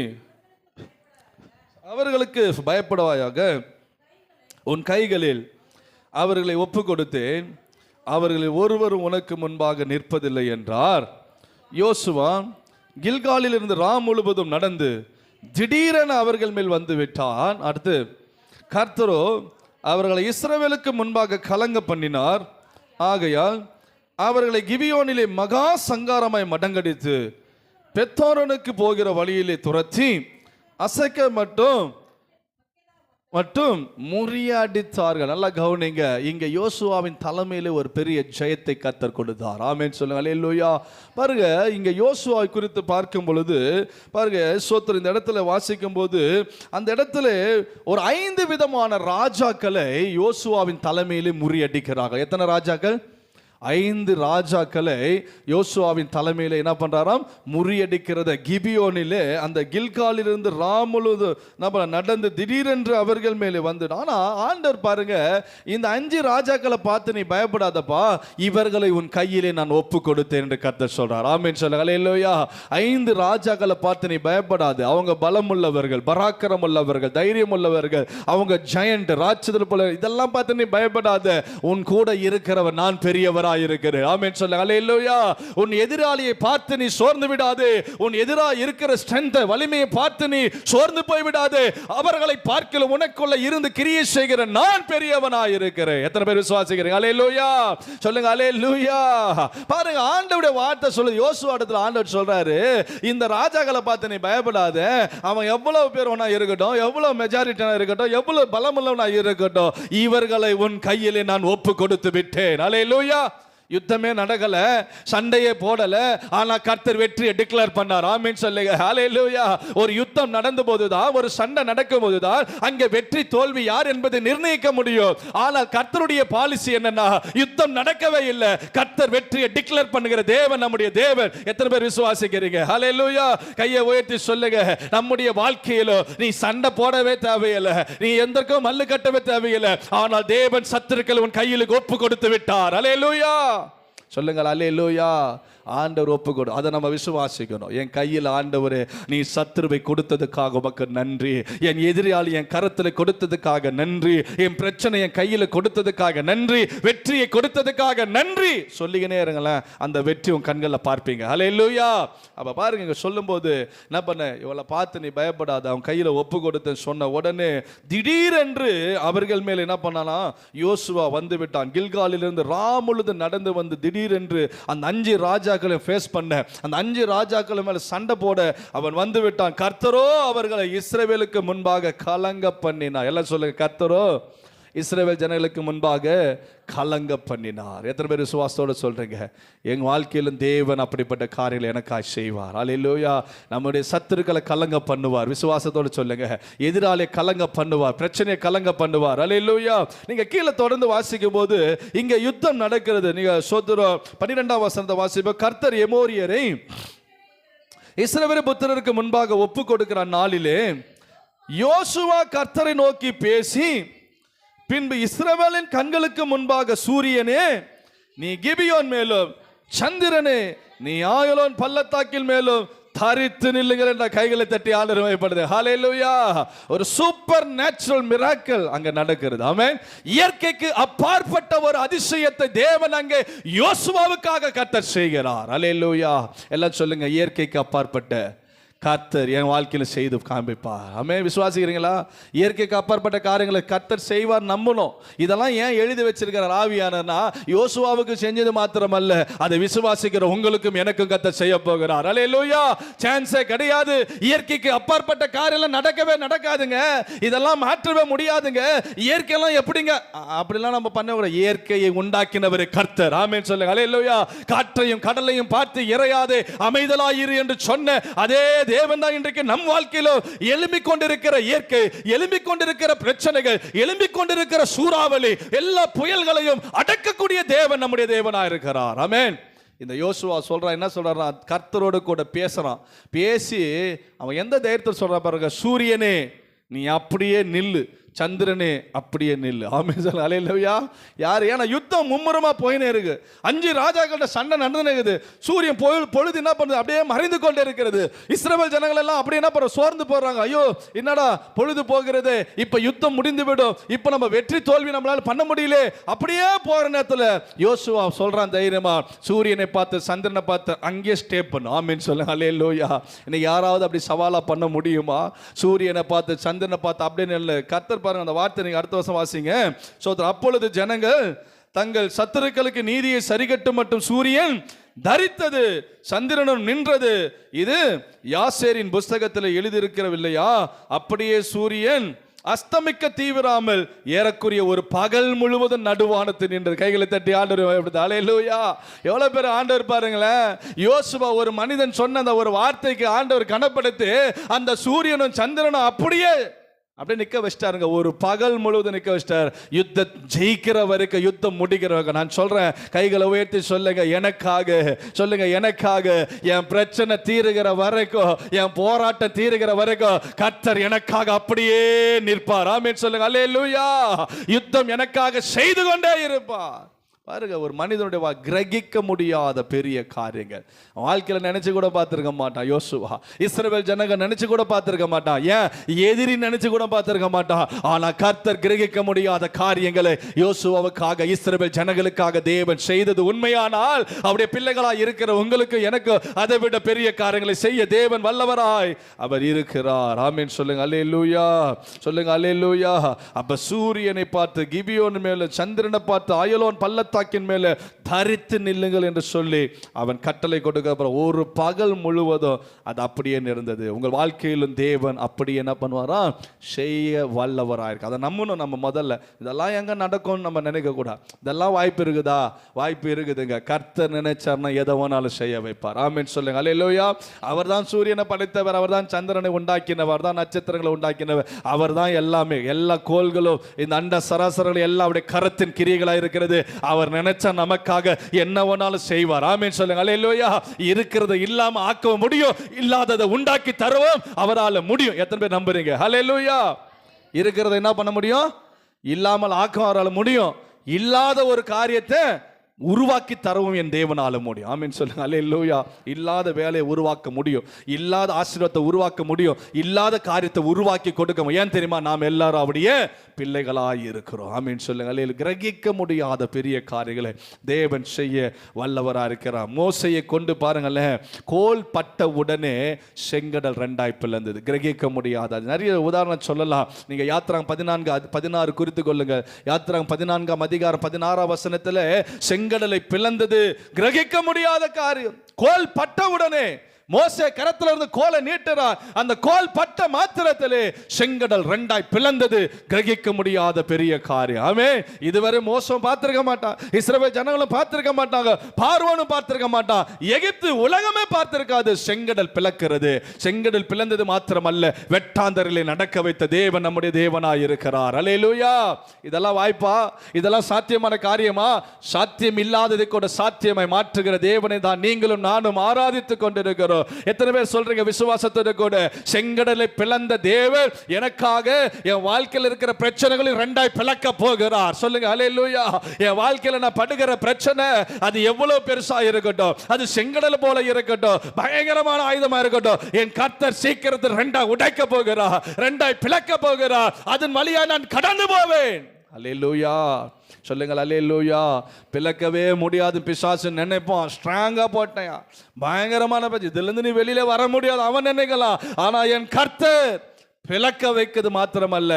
அவர்களுக்கு பயப்படுவாயாக, உன் கைகளில் அவர்களை ஒப்பு கொடுத்தேன், அவர்களில் ஒருவரும் உனக்கு முன்பாக நிற்பதில்லை என்றார். யோசுவா கில்காலில் இருந்து ராம் முழுவதும் நடந்து திடீரென அவர்கள் மேல் வந்து விட்டான். அடுத்து, கர்த்தரோ அவர்களை இஸ்ரவேலுக்கு முன்பாக கலங்க பண்ணினார். ஆகையால் அவர்களை கிபியோனிலே மகா சங்காரமாய் மடங்கடித்து பெத்தோரனுக்கு போகிற வழியிலே துரத்தி அசைக்க மட்டும் முறியடித்தார்கள். நல்லா கவனிங்க. இங்க யோசுவாவின் தலைமையில ஒரு பெரிய ஜெயத்தை கர்த்தர் கொடுத்தார். ஆமென் சொல்லுங்க. அல்லேலூயா. பாருங்க, இங்க யோசுவாவை குறித்து பார்க்கும் பொழுது பாருங்க, சோத்திரம், இந்த இடத்துல வாசிக்கும் போது அந்த இடத்துல ஒரு 5 விதமான ராஜாக்களை யோசுவாவின் தலைமையிலே முறியடிக்கிறார்கள். எத்தனை ராஜாக்கள்? 5 ராஜாக்களை யோசுவாவின் தலைமையில என்ன பண்றாராம்? முறியடிக்கிறத. கிபியோனிலே அந்த கில்காலிலிருந்து ராமுழுது நம்ம நடந்து திடீரென்று அவர்கள் மேலே வந்து. ஆனா ஆண்டவர் பாருங்க, இந்த 5 ராஜாக்களை பார்த்து நீ பயப்படாதப்பா, இவர்களை உன் கையிலே நான் ஒப்பு கொடுத்தேன் என்று கர்த்தர் சொல்றார். ஆமென் சொல்லுங்க. அல்லேலூயா. 5 ராஜாக்களை பார்த்து நீ பயப்படாது. அவங்க பலம் உள்ளவர்கள், பராக்கிரம் உள்ளவர்கள், தைரியம் உள்ளவர்கள், அவங்க ஜெயண்ட், ராட்சதர் போல, இதெல்லாம் பார்த்து நீ பயப்படாத. உன் கூட இருக்கிறவர் நான் பெரியவரா பெரியவராய் இருக்கிறேன். ஆமென் சொல்லுங்க. அல்லேலூயா. உன் எதிராளியை பார்த்து நீ சோர்ந்து விடாதே. உன் எதிராக இருக்கிற ஸ்ட்ரென்த் வலிமையை பார்த்து நீ சோர்ந்து போய் விடாதே. அவர்களை பார்க்கல உனக்குள்ள இருந்து கிரியை செய்கிற நான் பெரியவனாய் இருக்கிறேன். எத்தனை பேர் விசுவாசிக்கிறீங்க? அல்லேலூயா சொல்லுங்க. அல்லேலூயா. பாருங்க, ஆண்டவருடைய வார்த்தை சொல்லுது. யோசுவா இடத்துல ஆண்டவர் சொல்றாரு, இந்த ராஜாக்களை பார்த்து நீ பயப்படாத. அவன் எவ்வளவு பேர் வேணா இருக்கட்டும், எவ்வளவு மெஜாரிட்டியா இருக்கட்டும், எவ்வளவு பலமுள்ளவனா இருக்கட்டும், இவர்களை உன் கையிலே நான் ஒப்பு கொடுத்து விட்டேன். அல்லேலூயா. யுத்தமே நடக்கல, சண்டையே போடல, ஆனா கர்த்தர் வெற்றியை டிக்ளேர் பண்ணார். ஆமென் சொல்லுங்க. ஹல்லேலூயா. ஒரு யுத்தம் நடந்த போதுதான், ஒரு சண்டை நடக்கும் போதுதான் அங்கே வெற்றி தோல்வி யார் என்பதை நிர்ணயிக்க முடியும். ஆனால் கர்த்தருடைய பாலிசி என்னன்னா, யுத்தம் நடக்கவே இல்லை, கர்த்தர் வெற்றியை டிக்ளேர் பண்ணுகிற தேவன் நம்முடைய தேவன். எத்தனை பேர் விசுவாசிக்கிறீங்க? ஹல்லேலூயா. கையை உயர்த்தி சொல்லுங்க. நம்முடைய வாழ்க்கையில நீ சண்டை போடவே தேவையில்லை, நீ எந்தற்கும் மல்லு கட்டவே தேவையில்லை. ஆனால் தேவன் சத்துருக்களை உன் கையில் ஒப்பு கொடுத்து விட்டார். ஹல்லேலூயா சொல்லுங்கள். அல்லேலூயா. ஆண்டவர் ஒப்பு கொடு, அதை நம்ம விசுவாசிக்கணும். என் கையில் ஆண்டவரே நீ சத்துருவை கொடுத்ததுக்காக உமக்கு நன்றி, என் எதிராளி என் கரத்தில் கொடுத்ததுக்காக நன்றி, என் பிரச்சனை என் கையில் கொடுத்ததுக்காக நன்றி, வெற்றியை கொடுத்ததுக்காக நன்றி சொல்லிக்கினே இருங்களேன். அந்த வெற்றி உன் கண்களில் பார்ப்பீங்க. அல்லேலூயா. அப்ப பாருங்க, இங்க சொல்லும் போது என்ன பண்ண, இவளை பார்த்து நீ பயப்படாத, அவன் கையில் ஒப்பு கொடுத்து சொன்ன உடனே திடீரென்று அவர்கள் மேல் என்ன பண்ணானா, யோசுவா வந்து விட்டான். கில்காலிலிருந்து முழுது நடந்து வந்து திடீரென்று அந்த 5 ராஜாக்களை ஃபேஸ் பண்ண, அந்த 5 ராஜாக்கள் மேல சண்டை போட அவன் வந்து விட்டான். கர்த்தரோ அவர்களை இஸ்ரவேலுக்கு முன்பாக கலங்க பண்ணினார். எல்லாம் சொல்லுங்க. கர்த்தரோ இஸ்ரவேல் ஜனங்களுக்கு முன்பாக கலங்க பண்ணினார். எத்தனை பேர் விசுவாசத்தோட சொல்றீங்க? எங்க வாழ்க்கையிலும் தேவன் அப்படிப்பட்ட காரியங்களை எனக்காய் செய்வார். அல்லேலூயா. நம்முடைய சத்துருக்களை கலங்க பண்ணுவார். விசுவாசத்தோட சொல்லுங்க. எதிராளியை கலங்க பண்ணுவார், பிரச்சனையை கலங்க பண்ணுவார். அல்லேலூயா. நீங்க கீழே தொடர்ந்து வாசிக்கும் போது இங்க யுத்தம் நடக்கிறது. நீங்க சோதரம் 12ஆம் வசனத்தை வாசிப்ப, கர்த்தர் எமோரியரை இஸ்ரவேல் புத்திரருக்கு முன்பாக ஒப்பு கொடுக்கிற நாளிலே யோசுவா கர்த்தரை நோக்கி பேசி, பின்பு இஸ்ரவேலின் கண்களுக்கு முன்பாக சூரியனே நீ கிபியோன் மேலும், சந்திரனே நீ ஆயலோன் பள்ளத்தாக்கில் மேலும் தரித்து நில்லுங்கள் என்ற கைகளை தட்டி ஆண்டவர் மகிமைப்படுது. ஹல்லேலூயா. ஒரு சூப்பர் நேச்சுரல் மிராக்கிள் அங்க நடக்கிறது. ஆமென். இயற்கைக்கு அப்பாற்பட்ட ஒரு அதிசயத்தை தேவன் அங்கே யோசுவாவுக்காக கர்த்தர் செய்கிறார். ஹல்லேலூயா. எல்லாம் சொல்லுங்க. இயற்கைக்கு அப்பாற்பட்ட கர்த்தர் என் வாழ்க்கையில் செய்து காண்பிப்பார். ஆமென். விசுவாசிக்கிறீங்களா? இயற்கைக்கு அப்பாற்பட்ட காரியங்களை கர்த்தர் செய்வார், நம்பணும். இதெல்லாம் ஏன் எழுதி வச்சிருக்கிறார் ஆவியானவர்னா, யோசுவாவுக்கு செஞ்சது மாத்திரமல்ல, அதை விசுவாசிக்கிற உங்களுக்கும் எனக்கும் கர்த்தர் செய்ய போகிறார். அல்லேலூயா. சான்ஸே கிடையாது. இயற்கைக்கு அப்பாற்பட்ட காரியம் நடக்கவே நடக்காதுங்க. இதெல்லாம் மாற்றவே முடியாதுங்க. இயற்கையெல்லாம் எப்படிங்க அப்படிலாம் நம்ம பண்ண கூட, இயற்கையை உண்டாக்கினவர் கர்த்தர். ஆமென் சொல்லுங்க. அல்லேலூயா. காற்றையும் கடலையும் பார்த்து இறையாதே அமைதலாயிரு என்று சொன்ன அதே தேவன் தான் இன்றைக்கு நம் வாழ்க்கையில எழும்பிக் கொண்டிருக்கிற இயற்கை, எழும்பிக் கொண்டிருக்கிற பிரச்சனைகள், எழும்பிக் கொண்டிருக்கிற சூறாவளி, எல்லா புயல்களையும் அடக்கக்கூடிய தேவன் நம்முடைய தேவனா இருக்கிறார். ஆமென். இந்த யோசுவா சொல்றான், என்ன சொல்றான், கர்த்தரோடு கூட பேசுறான். பேசி அவன் எந்த தைரியத்தில் சொல்றான் பாருங்க, சூரியனே நீ அப்படியே நில்லு, சந்திரனே அப்படியே நில்லு. ஆமென். அல்லேலூயா. யார்? ஏன்னா யுத்தம் மும்முரமா போயினே இருக்கு. 5 ராஜாக்களோட சண்டை நடந்துனேக்குது. சூரியன் பொழுது என்ன பண்ணுது, அப்படியே மறைந்து கொண்டே இருக்கிறது. இஸ்ரவேல் ஜனங்கள் எல்லாம் அப்படியே என்ன பண்ற, சோர்ந்து போறாங்க. ஐயோ என்னடா பொழுது போகிறது, இப்ப யுத்தம் முடிந்து விடும், இப்ப நம்ம வெற்றி தோல்வி நம்மளால பண்ண முடியல. அப்படியே போற நேரத்துல யோசுவா சொல்றான் தைரியமா, சூரியனை பார்த்து சந்திரனை பார்த்து அங்கே ஸ்டே பண்ணு. ஆமென் சொல்லுங்க. அல்லேலூயா. இன்னைக்கு யாராவது அப்படி சவாலா பண்ண முடியுமா? சூரியனை பார்த்து சந்திரனை பார்த்து அப்படியே நில்லு. கர்த்தர் பாருங்க, அந்த வார்த்தை நீங்க அடுத்த வருஷம் வாசிங்க. அப்பொழுது ஜனங்கள் தங்கள் சத்துருக்களுக்கு நீதியை சரிகட்டும் மட்டும் சூரியன் தரித்தது, சந்திரனும் நின்றது. இது யாசேரின் புஸ்தகத்தில் எழுதியிருக்கிறவில்லையா? அப்படியே சூரியன் அஸ்தமிக்க தீவிராமல் ஏறக்குரிய ஒரு பகல் முழுவதும் நடுவானத்தில் நின்றது. கைகளை தட்டி ஆண்டவர். அல்லேலூயா. எவ்வளவு பேர் ஆண்டவர் பாருங்களேன். யோசுவா ஒரு மனிதன் சொன்ன அந்த ஒரு வார்த்தைக்கு ஆண்டவர் கனப்படுத்தி அந்த சூரியனும் சந்திரனும் அப்படியே நிக்க வச்சிட்டாருங்க. ஒரு பகல் முழுவதும் நிக்க வச்சிட்டார். யுத்தம் ஜெயிக்கிற வரைக்கும், யுத்தம் முடிக்கிற வரைக்கும். நான் சொல்றேன், கைகளை உயர்த்தி சொல்லுங்க, எனக்காக சொல்லுங்க, எனக்காக என் பிரச்சனை தீருகிற வரைக்கும், என் போராட்டம் தீருகிற வரைக்கும் கர்த்தர் எனக்காக அப்படியே நிற்பார். ஆமென் சொல்லுங்க. அல்லேலூயா. யுத்தம் எனக்காக செய்து கொண்டே இருப்பார். பாருங்க, ஒரு மனிதனுடைய கிரகிக்க முடியாத பெரிய காரியங்கள் வாழ்க்கையில நினைச்சு கூட பார்த்திருக்க மாட்டான் யோசுவா. இஸ்ரவேல் ஜனங்க நினைச்சு கூட பார்த்திருக்க மாட்டான், ஏன் எதிரி நினைச்சு கூட பார்த்திருக்க மாட்டான். ஆனா கர்த்தர் கிரகிக்க முடியாத காரியங்களை யோசுவாவுக்காக, இஸ்ரவேல் ஜனங்களுக்காக தேவன் செய்தது உண்மையானால், அவருடைய பிள்ளைகளா இருக்கிற உங்களுக்கு எனக்கு அதை விட பெரிய காரியங்களை செய்ய தேவன் வல்லவராய் அவர் இருக்கிறார். ஆமென் சொல்லுங்க அல்லேலூயா, சொல்லுங்க அல்லேலூயா. அப்ப சூரியனை பார்த்து கிபியோன் மேல, சந்திரனை பார்த்து அயலோன் பள்ளத்தாக்கின் மேல தரித்து நில்லுங்கள் என்று சொல்லி அவன் கட்டளை கொடுக்க, அப்புறம் ஒரு பகல் முழுவதும் அது அப்படியே இருந்தது. உங்கள் வாழ்க்கையிலும் தேவன் அப்படி என்ன பண்ணுவாரா, செய்ய வல்லவராயிருக்கு. அதை நம்பணும். நம்ம முதல்ல இதெல்லாம் எங்க நடக்கும்னு நம்ம நினைக்க கூடாது. இதெல்லாம் வாய்ப்பு இருக்குதா, வாய்ப்பு இருக்குதுங்க. கர்த்தர் நினைச்சார்னா எதை வேணாலும் செய்ய வைப்பார். ஆமென் சொல்லுங்க அல்லேலூயா. அவர் தான் சூரியனை படைத்தவர், அவர் தான் சந்திரனை உண்டாக்கினவர், தான் நட்சத்திரங்களை உண்டாக்கினவர், அவர் தான் எல்லாமே. எல்லா கோள்களும் இந்த அண்ட சராசரங்கள் எல்லாம் அவருடைய கரத்தின் கிரியைகளா இருக்கிறது. அவர் நினைச்சா நமக்காக என்ன வேணாலும் செய்வார். ஆமென் சொல்லுங்க அல்லேலூயா. இருக்கிறத இல்லாம ஆக்க முடியும், இல்லாததை உண்டாக்கி தரவும் அவரால் முடியும். எத்தனை பேர் நம்புறீங்க? அல்லேலூயா. இருக்கிறத என்ன பண்ண முடியும், இல்லாமல் ஆக்க அவரால் முடியும். இல்லாத ஒரு காரியத்தை உருவாக்கி தரவும் என் தேவனால முடியும். ஆமென் சொல்லுங்க அல்லேலூயா. இல்லாத வேலையை உருவாக்க முடியும், இல்லாத ஆசீர்வாதத்தை உருவாக்க முடியும், இல்லாத காரியத்தை உருவாக்கி கொடுக்க. ஏன் தெரியுமா, நாம் எல்லாரும் அவருடைய பிள்ளைகளாய் இருக்கிறோம். ஆமென் சொல்லுங்க அல்லேலூயா. கிரகிக்க முடியாத பெரிய காரியங்களை தேவன் செய்ய வல்லவராக இருக்கிறார். மோசையை கொண்டு பாருங்களேன், கோல் பட்ட உடனே செங்கடல் ரெண்டாய் பிளந்தது. கிரகிக்க முடியாத நிறைய உதாரணம் சொல்லலாம். நீங்க யாத்திராகம் 14:16 குறித்து கொள்ளுங்க. யாத்திராகம் 14 அதிகாரம் 16 வசனத்துல செங்கடலை பிளந்தது கிரகிக்க முடியாத காரியம். கோல் பட்ட உடனே மோசே கரத்தில் இருந்து கோலை நீட்டுறார். அந்த கோல் பட்ட மாத்திரத்திலே செங்கடல் ரெண்டாய் பிளந்தது. கிரகிக்க முடியாத பெரிய காரியம். ஆமென். இதுவரை மோசம் பார்த்திருக்க மாட்டான், இஸ்ரவேல் ஜனங்களும் பார்த்திருக்க மாட்டாங்க, பார்வோனும் பார்த்திருக்க மாட்டான், எகிப்து உலகமே பார்த்திருக்காது. செங்கடல் பிளக்கிறது. செங்கடல் பிளந்தது மாத்திரமல்ல, வெட்டாந்தரிலே நடக்க வைத்த தேவன் நம்முடைய தேவனாய் இருக்கிறார். அல்லேலூயா. இதெல்லாம் வாய்ப்பா? இதெல்லாம் சாத்தியமான காரியமா? சாத்தியம் இல்லாததை கூட சாத்தியமாய் மாற்றுகிற தேவனை தான் நீங்களும் நானும் ஆராதித்துக் கொண்டிருக்கிறோம். எத்தனை பேர் சொல்றீங்க விசுவாசத்தோட கூட, செங்கடலை பிளந்த தேவன் எனக்காக என் வாழ்க்கையில் இருக்கிற பிரச்சனைகளை ரெண்டாய் பிளக்க போகிறார்? சொல்லுங்க அல்லேலூயா. என் வாழ்க்கையில நான் படுகிற பிரச்சனை அது எவ்வளவு பெருசா இருக்கட்டும், அது செங்கடல் போல இருக்கட்டும், பயங்கரமான ஆயுதமா இருக்கட்டும், என் கர்த்தர் சீக்கிரத்தில் ரெண்டாய் உடைக்க போகிறார், ரெண்டாய் பிளக்க போகிறார். அதன் வழியா நான் கடந்து போவேன். அல்லேலூயா. சொல்லுங்கள் அல்லேலூயா. பிளக்கவே முடியாது பிசாசு நினைப்பான், ஸ்ட்ராங்கா போட்டேன், பயங்கரமான பேச்சு, இதுல இருந்து நீ வெளியில வர முடியாது அவன் நினைக்கலாம். ஆனா என் கர்த்தர் பிளக்க வைக்கிறது மாத்திரமல்ல,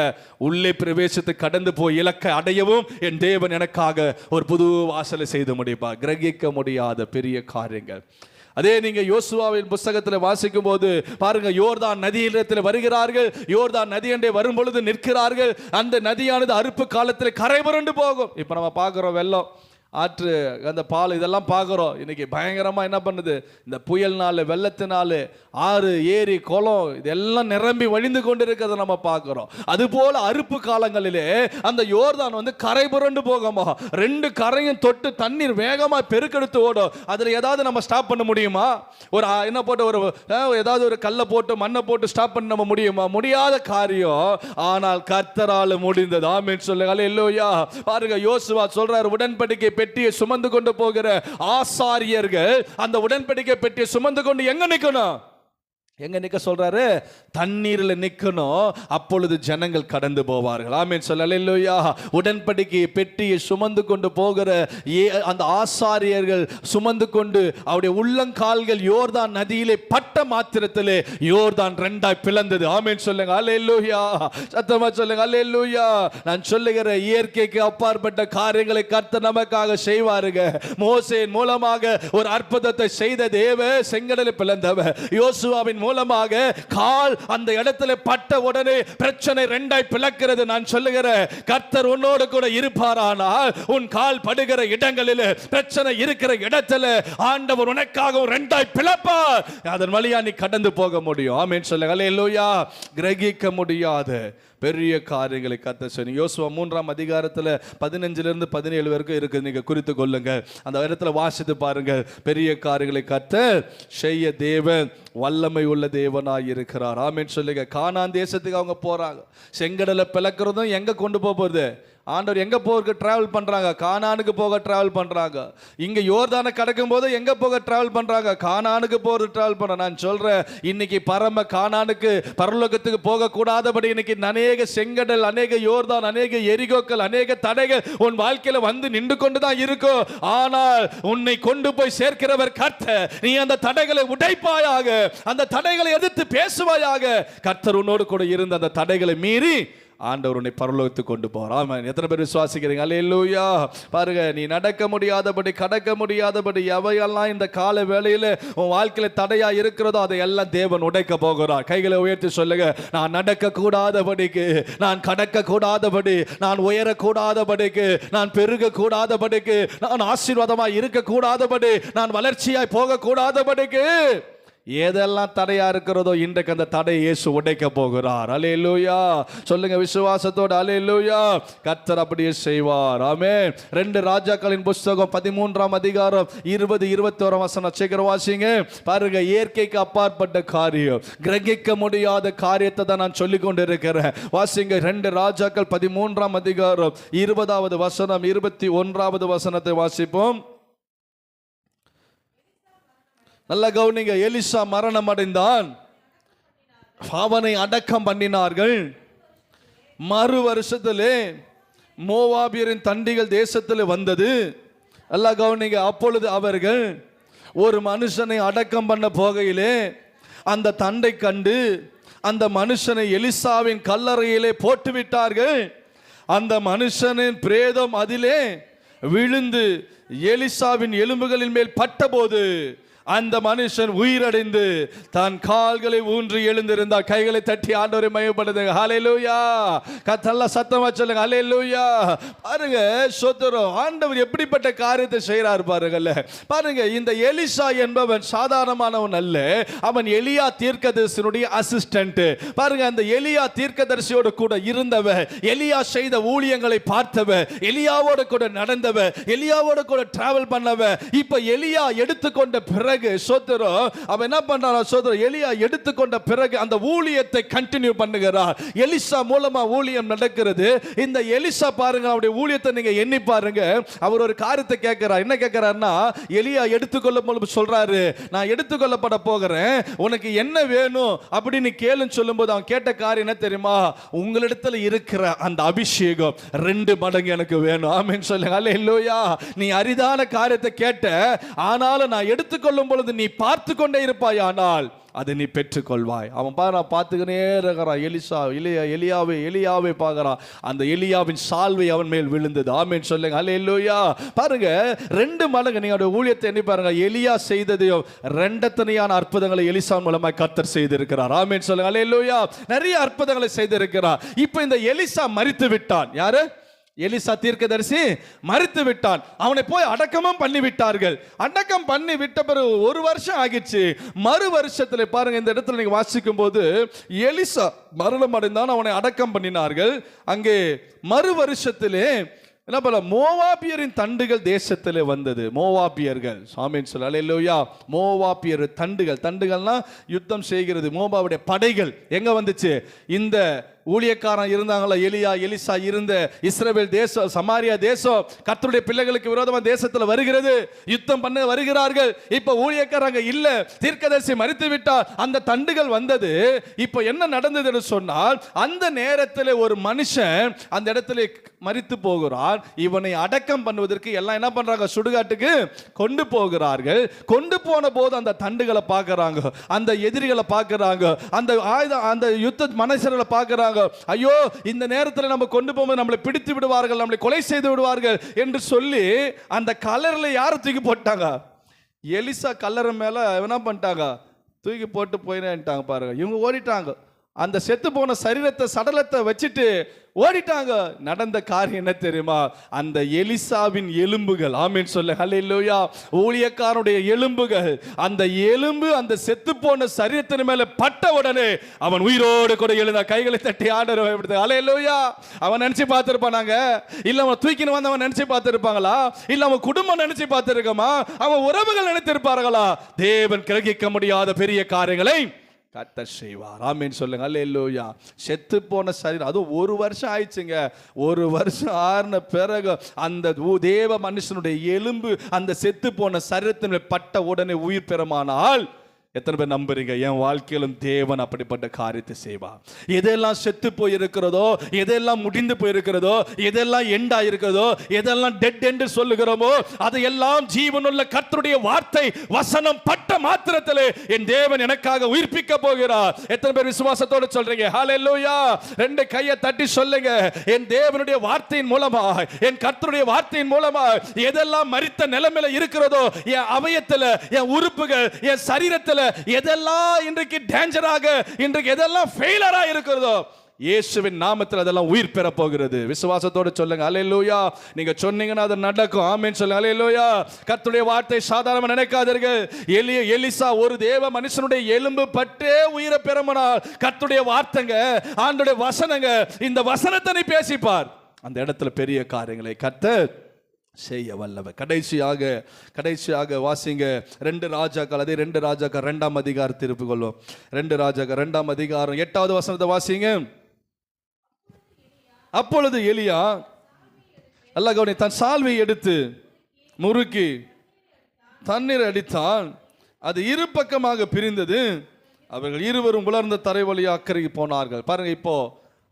உள்ளே பிரவேசித்து கடந்து போய் இலக்கை அடையவும் என் தேவன் எனக்காக ஒரு புது வாசலை செய்து முடிப்பார். கிரகிக்க முடியாத பெரிய காரியங்கள். அதே நீங்க யோசுவாவின் புத்தகத்தில் வாசிக்கும் போது பாருங்க, யோர்தான் நதியிடத்தில் வருகிறார்கள். யோர்தான் நதியண்டை வரும் பொழுது நிற்கிறார்கள். அந்த நதியானது அறுப்பு காலத்தில் கரை புரண்டு போகும். இப்ப நம்ம பார்க்கிறோம் வெள்ளம், ஆற்று, அந்த பால், இதெல்லாம் பார்க்குறோம். இன்னைக்கு பயங்கரமாக என்ன பண்ணுது, இந்த புயல்னால, வெள்ளத்தினால ஆறு, ஏரி, குளம் இதெல்லாம் நிரம்பி வழிந்து கொண்டு இருக்கிறத நம்ம பார்க்குறோம். அதுபோல் அறுப்பு காலங்களிலே அந்த யோர்தான் வந்து கரை புரண்டு போகுமா, ரெண்டு கரையும் தொட்டு தண்ணீர் வேகமாக பெருக்கெடுத்து ஓடும். அதில் ஏதாவது நம்ம ஸ்டாப் பண்ண முடியுமா? ஒரு என்ன போட்டு ஒரு ஏதாவது ஒரு கல்லை போட்டு மண்ணை போட்டு ஸ்டாப் பண்ண நம்ம முடியுமா? முடியாத காரியம். ஆனால் கர்த்தரால் முடிந்தது. ஆமென் சொல்லுங்க அல்லேலூயா. பாருங்க, யோசுவா சொல்றார், உடன்படிக்கை பெட்டியை சுமந்து கொண்டு போகிற ஆசாரியர்கள் அந்த உடன்படிக்கை பெட்டியை சுமந்து கொண்டு எங்க நிக்கணும்? எங்க நிக்க சொல்றாரு? தண்ணீர்ல நிக்கணும். அப்பொழுது ஜனங்கள் கடந்து போவார்கள். ஆமென் சொல்ல அல்லேலூயா. உடன்படிக்கை பெட்டியை சுமந்து கொண்டு போகிற அந்த ஆசாரியர்கள் சுமந்து கொண்டு அவருடைய உள்ளங்கால்கள் யோர்தான் நதியிலே பட்ட மாத்திரத்திலே யோர்தான் ரெண்டாய் பிளந்தது. ஆமென் சொல்லுங்க அல்லேலூயா. சத்தமா சொல்லுங்க அல்லேலூயா. நான் சொல்லுகிற இயற்கைக்கு அப்பாற்பட்ட காரியங்களை கர்த்தர் நமக்காக செய்வாருங்க. மோசேயின் மூலமாக ஒரு அற்புதத்தை செய்த தேவ செங்கடலை பிளந்தவர். யோசுவாவின் மூலமாக கால் அந்த இடத்துல பட்ட உடனே பிரச்சனை ரெண்டாய் பிளக்கிறது. நான் சொல்லுகிற கர்த்தர் உன்னோடு கூட இருப்பாரானால் உன் கால் படுகிற இடங்களில், பிரச்சனை இருக்கிற இடத்துல ஆண்டவர் உனக்காக ரெண்டாய் பிளப்பார். அதன் வழியா நீ கடந்து போக முடியும். ஆமென் சொல்லுங்க அல்லேலூயா. கிரகிக்க முடியாத பெரிய காரியங்களை கர்த்தர் சொன்னார். யோசுவா 3 அதிகாரத்தில் 15 - 17 வரைக்கும் இருக்குது. நீங்க குறித்து கொள்ளுங்க. அந்த இடத்துல வாசித்து பாருங்க. பெரிய காரியங்களை கர்த்தர் செய்ய தேவன் வல்லமை உள்ள தேவனாய் இருக்கிறார். ஆமென் சொல்லுங்க. கானான் தேசத்துக்கு அவங்க போறாங்க. செங்கடலை பிளக்கிறதும் எங்க கொண்டு போறது? ஆண்டவர் எங்க போக டிராவல் பண்றாங்க? கானானுக்கு போக டிராவல் பண்றாங்க. இங்க யோர்தானை கடக்கும் போது எங்க போக டிராவல் பண்றாங்க? கானானுக்கு போக டிராவல் பண்ற. நான் சொல்றேன், இன்னைக்கு பரம கானானுக்கு பரலோகத்துக்கு போக கூடாதபடி இன்னைக்கு அநேக செங்கடல், அநேக யோர்தான், அநேக எரிகோக்கள், அநேக தடைகள் உன் வாழ்க்கையில வந்து நின்று கொண்டுதான் இருக்கும். ஆனால் உன்னை கொண்டு போய் சேர்க்கிறவர் கர்த்தர். நீ அந்த தடைகளை உடைப்பாயாக, அந்த தடைகளை எதிர்த்து பேசுவாயாக. கர்த்தர் உன்னோடு கூட இருந்த அந்த தடைகளை மீறி ஆண்டவர் உன்னை பரலோகத்துக்கு கொண்டு போறார். ஆமென். எத்தனை பேர் விசுவாசிக்கிறீங்க? அல்லேலூயா. பாருங்க, நீ நடக்க முடியாதபடி, கடக்க முடியாதபடி எவையெல்லாம் இந்த கால வேளையில உன் வாழ்க்கையில தடையா இருக்கிறதோ அதையெல்லாம் தேவன் உடைக்க போகிறார். கைகளை உயர்த்தி சொல்லுங்க, நான் நடக்க கூடாதபடிக்கு, நான் கடக்க கூடாதபடி, நான் உயர கூடாதபடிக்கு, நான் பெருக கூடாதபடிக்கு, நான் ஆசீர்வாதமாய் இருக்க கூடாதபடி, நான் வளர்ச்சியாய் போக கூடாதபடிக்கு ஏதெல்லாம் தடையா இருக்கிறதோ இன்றைக்கு அந்த தடையை இயேசு உடைக்க போகிறார். அல்லேலூயா. சொல்லுங்க விசுவாசத்தோட அல்லேலூயா. கர்த்தர் அப்படியே செய்வார். ஆமென். 2 ராஜாக்களின் புஸ்தகம் 13ஆம் அதிகாரம் 20-21 வசனம் சீக்கிரம் வாசிங்க. பாருங்க, இயற்கைக்கு அப்பாற்பட்ட காரியம், கிரகிக்க முடியாத காரியத்தை தான் நான் சொல்லிக் கொண்டு இருக்கிறேன். வாசிங்க 2 ராஜாக்கள் 13ஆம் அதிகாரம் 20வது வசனம் 21வது வசனத்தை வாசிப்போம். நல்ல கவனிங்க. எலிசா மரணம் அடைந்தான், அவனை அடக்கம் பண்ணினார்கள். மறு வருஷத்திலே மோவாபியரின் தண்டிகள் தேசத்தில் வந்தது. நல்ல கவனிங்க. அப்பொழுது அவர்கள் ஒரு மனுஷனை அடக்கம் பண்ண போகையிலே அந்த தண்டை கண்டு அந்த மனுஷனை எலிசாவின் கல்லறையிலே போட்டு விட்டார்கள். அந்த மனுஷனின் பிரேதம் அதிலே விழுந்து எலிசாவின் எலும்புகளின் மேல் பட்டபோது அந்த மனுஷன் உயிரடைந்து தன் கால்களை ஊன்றி எழுந்திருந்தார். கைகளை தட்டி ஆண்டவரை மகிமைப்படுத்துங்க. ஹல்லேலூயா. கத்தல்ல சத்தமா சொல்லுங்க. ஹல்லேலூயா. பாருங்க, ஸ்தோத்திரம். ஆண்டவர் எப்படிப்பட்ட காரியத்தை செய்றார் பாருங்கல்ல. பாருங்க, இந்த எலிசா என்பவன் சாதாரணமானவன் அல்ல. அவன் எலியா தீர்க்கதரிசியுடைய அசிஸ்டன்ட். பாருங்க, அந்த எலியா தீர்க்கதரிசியோடு கூட இருந்தவன், எலியா செய்த ஊழியங்களை பார்த்தவன், எலியாவோடு கூட நடந்தவன், எலியாவோடு கூட டிராவல் பண்ணவன். இப்ப எலியா எடுத்துக்கொண்ட பிறகு சோதரம் அவன் என்ன பண்றான்? சோதரம் எலியா எடுத்துக்கொண்ட பிறகு அந்த ஊழியத்தை கண்டினியூ பண்ணுகிறார். எலிசா மூலமா ஊழியம் நடக்கிறது. இந்த எலிசா பாருங்க, அவருடைய ஊழியத்தை நீங்க எண்ணி பாருங்க. அவர் ஒரு காரியத்தை கேட்கிறார். என்ன கேட்கிறார்னா, எலியா எடுத்துக்கொள்ளும் போது சொல்றாரு, நான் எடுத்துக்கொள்ளப்பட போகிறேன், உனக்கு என்ன வேணும் அப்படின்னு கேளுன்னு சொல்லும்போது அவன் கேட்ட காரியம் என்ன தெரியுமா? உங்களிடத்துல இருக்கிற அந்த அபிஷேகம் 2 மடங்கு எனக்கு வேணும். ஆமென் சொல்லுங்க. அல்லேலூயா. நீ அரிதான காரியத்தை கேட்ட, ஆனாலும் நான் எடுத்துக்கொள்ளும் பொழுது நீ பார்த்து கொண்டே இருப்பாய், ஆனால் அதை நீ பெற்றுக்கொள்வாய். அவன் பாரு, பார்த்துக்கினே இருக்கிறான். எலியாவே பார்க்கிறான். அந்த எலியாவின் சால்வை அவன் மேல் விழுந்தது. ஆமென் சொல்லுங்க. அல்லேலூயா. பாருங்க, 2 மடங்கு நீங்க ஊழியத்தை எண்ணி பாருங்க. எலியா செய்ததையும் 2 அற்புதங்களை எலிசா மூலமா கர்த்தர் செய்திருக்கிறார். ஆமென் சொல்லுங்க. அல்லேலூயா. நிறைய அற்புதங்களை செய்திருக்கிறார். இப்போ இந்த எலிசா மரித்து விட்டான். யாரு? எலிசா தீர்க்கதரிசி மரித்து விட்டான். அவனை போய் அடக்கமும் பண்ணி விட்டார்கள். அடக்கம் பண்ணி விட்ட பிறகு 1 வருஷம் ஆகிடுச்சு. மறு வருஷத்துல பாருங்க, இந்த இடத்துல நீங்க வாசிக்கும் போது எலிசா மரணம் அடைந்தான், அவனை அடக்கம் பண்ணினார்கள். அங்கே மறு வருஷத்திலே என்ன பண்ண, மோவாபியரின் தண்டுகள் தேசத்திலே வந்தது. மோவாபியர்கள், ஆமென் சொல்ல. அல்லேலூயா. மோவாபியர் தண்டுகள், தண்டுகள்னா யுத்தம் செய்கிறது. மோவாவுடைய படைகள் எங்க வந்துச்சு? இந்த ஊழியக்காரன் இருந்தாங்களா, எலிசா இருந்த இஸ்ரவேல் தேசம், சமாரியா தேசம் கர்த்தருடைய பிள்ளைகளுக்கு விரோதமா தேசத்துல வருகிறது. யுத்தம் பண்ண வருகிறார்கள். இப்ப ஊழியக்காரங்க இல்ல, தீர்க்கதரிசி மரித்து விட்டார். அந்த தண்டுகள் வந்தது. இப்ப என்ன நடந்தது என்று சொன்னால், அந்த நேரத்தில் ஒரு மனுஷன் அந்த இடத்துல மரித்து போகிறார். இவனை அடக்கம் பண்ணுவதற்கு எல்லாம் என்ன பண்றாங்க? சுடுகாட்டுக்கு கொண்டு போகிறார்கள். கொண்டு போன போது அந்த தண்டுகளை பார்க்கறாங்க, அந்த எதிரிகளை பார்க்கறாங்க, அந்த ஆயுதம், அந்த யுத்த மனுஷர்களை பார்க்கறாங்க. ஐயோ, இந்த நேரத்தில் நம்ம கொண்டு போகும்போது நம்மளை பிடித்து விடுவார்கள், நம்மளை கொலை செய்து விடுவார்கள் என்று சொல்லி அந்த கல்லறையில யாரை தூக்கி போட்டாங்க? எலிசா கல்லறை மேல என்ன பண்ணிட்டாங்க? தூக்கி போட்டு போயிட்டாங்க. பாருங்க, இவங்க ஓடிட்டாங்க. அந்த செத்து போன சரீரத்தை, சடலத்தை வச்சுட்டு ஓடிட்டாங்க. நடந்த காரியம் என்ன தெரியுமா? அந்த எலிசாவின் எலும்புகள், ஆமென் சொல்ல. ஹல்லேலூயா. ஊழியக்காரனுடைய எலும்புகள், அந்த எலும்பு அந்த செத்து போன சரீரத்தின் மேல பட்ட உடனே அவன் உயிரோடு கூட எழுந்தா. கைகளை தட்டி ஆண்டவர். ஹல்லேலூயா. அவன் நினைச்சு பார்த்திருப்பானாங்க? இல்ல அவன் தூக்கின்னு வந்தவன் நினைச்சு பார்த்திருப்பாங்களா? இல்ல அவன் குடும்பம் நினைச்சு பார்த்திருக்கமா? அவன் உறவுகள் நினைத்திருப்பார்களா? தேவன் கிரகிக்க முடியாத பெரிய காரியங்களை கர்த்தர் செய்வார். ஆமென் சொல்லுங்க. அல்லேலூயா. செத்து போன சரீரம், அதுவும் 1 வருஷம் ஆயிடுச்சுங்க. 1 வருஷம் ஆறின பிறகு அந்த தேவ மனுஷனுடைய எலும்பு அந்த செத்து போன சரீரத்தின் பட்ட உடனே உயிர் பெறுமானால் எத்தனை பேர் நம்புறீங்க? என் வாழ்க்கையிலும் தேவன் அப்படிப்பட்ட காரியத்தை செய்வார். எதெல்லாம் செத்து போயிருக்கிறதோ, எதெல்லாம் முடிந்து போயிருக்கிறதோ, எதெல்லாம் எண்டா இருக்கிறதோ, எதெல்லாம் டெட் என்று சொல்லுகிறோமோ, அதையெல்லாம் ஜீவனுள்ள கர்த்தருடைய வார்த்தை வசனம் பட்ட மாத்திரத்திலே என் தேவன் எனக்காக உயிர்ப்பிக்க போகிறார். எத்தனை பேர் விசுவாசத்தோடு சொல்றீங்க? ஹல்லேலூயா. 2 கையை தட்டி சொல்லுங்க. என் தேவனுடைய வார்த்தையின் மூலமா, என் கர்த்தருடைய வார்த்தையின் மூலமா எதெல்லாம் மரித்த நிலைமையில இருக்கிறதோ, என் அவயத்துல, என் உறுப்புகள், என் சரீரத்துல எதெல்லாம் இன்றைக்கு டேஞ்சராக, இன்றைக்கு எதெல்லாம் ஃபெயிலரா இருக்கிறதோ, இயேசுவின் நாமத்தில் அதெல்லாம் உயிர் பெற போகிறது. விசுவாசத்தோடு சொல்லுங்க. அல்லேலூயா. நீங்க சொன்னீங்கன்னா அது நடக்கும். ஆமென் சொல்லுங்க. அல்லேலூயா. கர்த்தருடைய வார்த்தை சாதாரண நினைக்காதீர்கள். எலிசா ஒரு தேவ மனுஷனுடைய எலும்பு பட்டே உயிரை பெறமனால் கர்த்தருடைய வார்த்தைங்க, ஆண்டவருடைய வசனங்க, இந்த வசனத்தை நீ பேசிப்பார், அந்த இடத்துல பெரிய காரியங்களை கர்த்தர் செய்ய வல்லவர். கடைசியாக வாசிங்க 2 ராஜாக்கள். அதே 2 ராஜாக்கள் 2ஆம் அதிகாரம் திருப்பிக் கொள்வோம். 2 ராஜாக்கள் 2ஆம் அதிகாரம் 8வது வசனத்தை வாசிங்க. அப்பொழுது எலியா அல்ல கவனி, தன் சால்வை எடுத்து முறுக்கி தண்ணீர் அடித்தான், அது இரு பக்கமாக பிரிந்தது, அவர்கள் இருவரும் உலர்ந்த தரை வழியாக அக்கறைக்கு போனார்கள். பாருங்க, இப்போ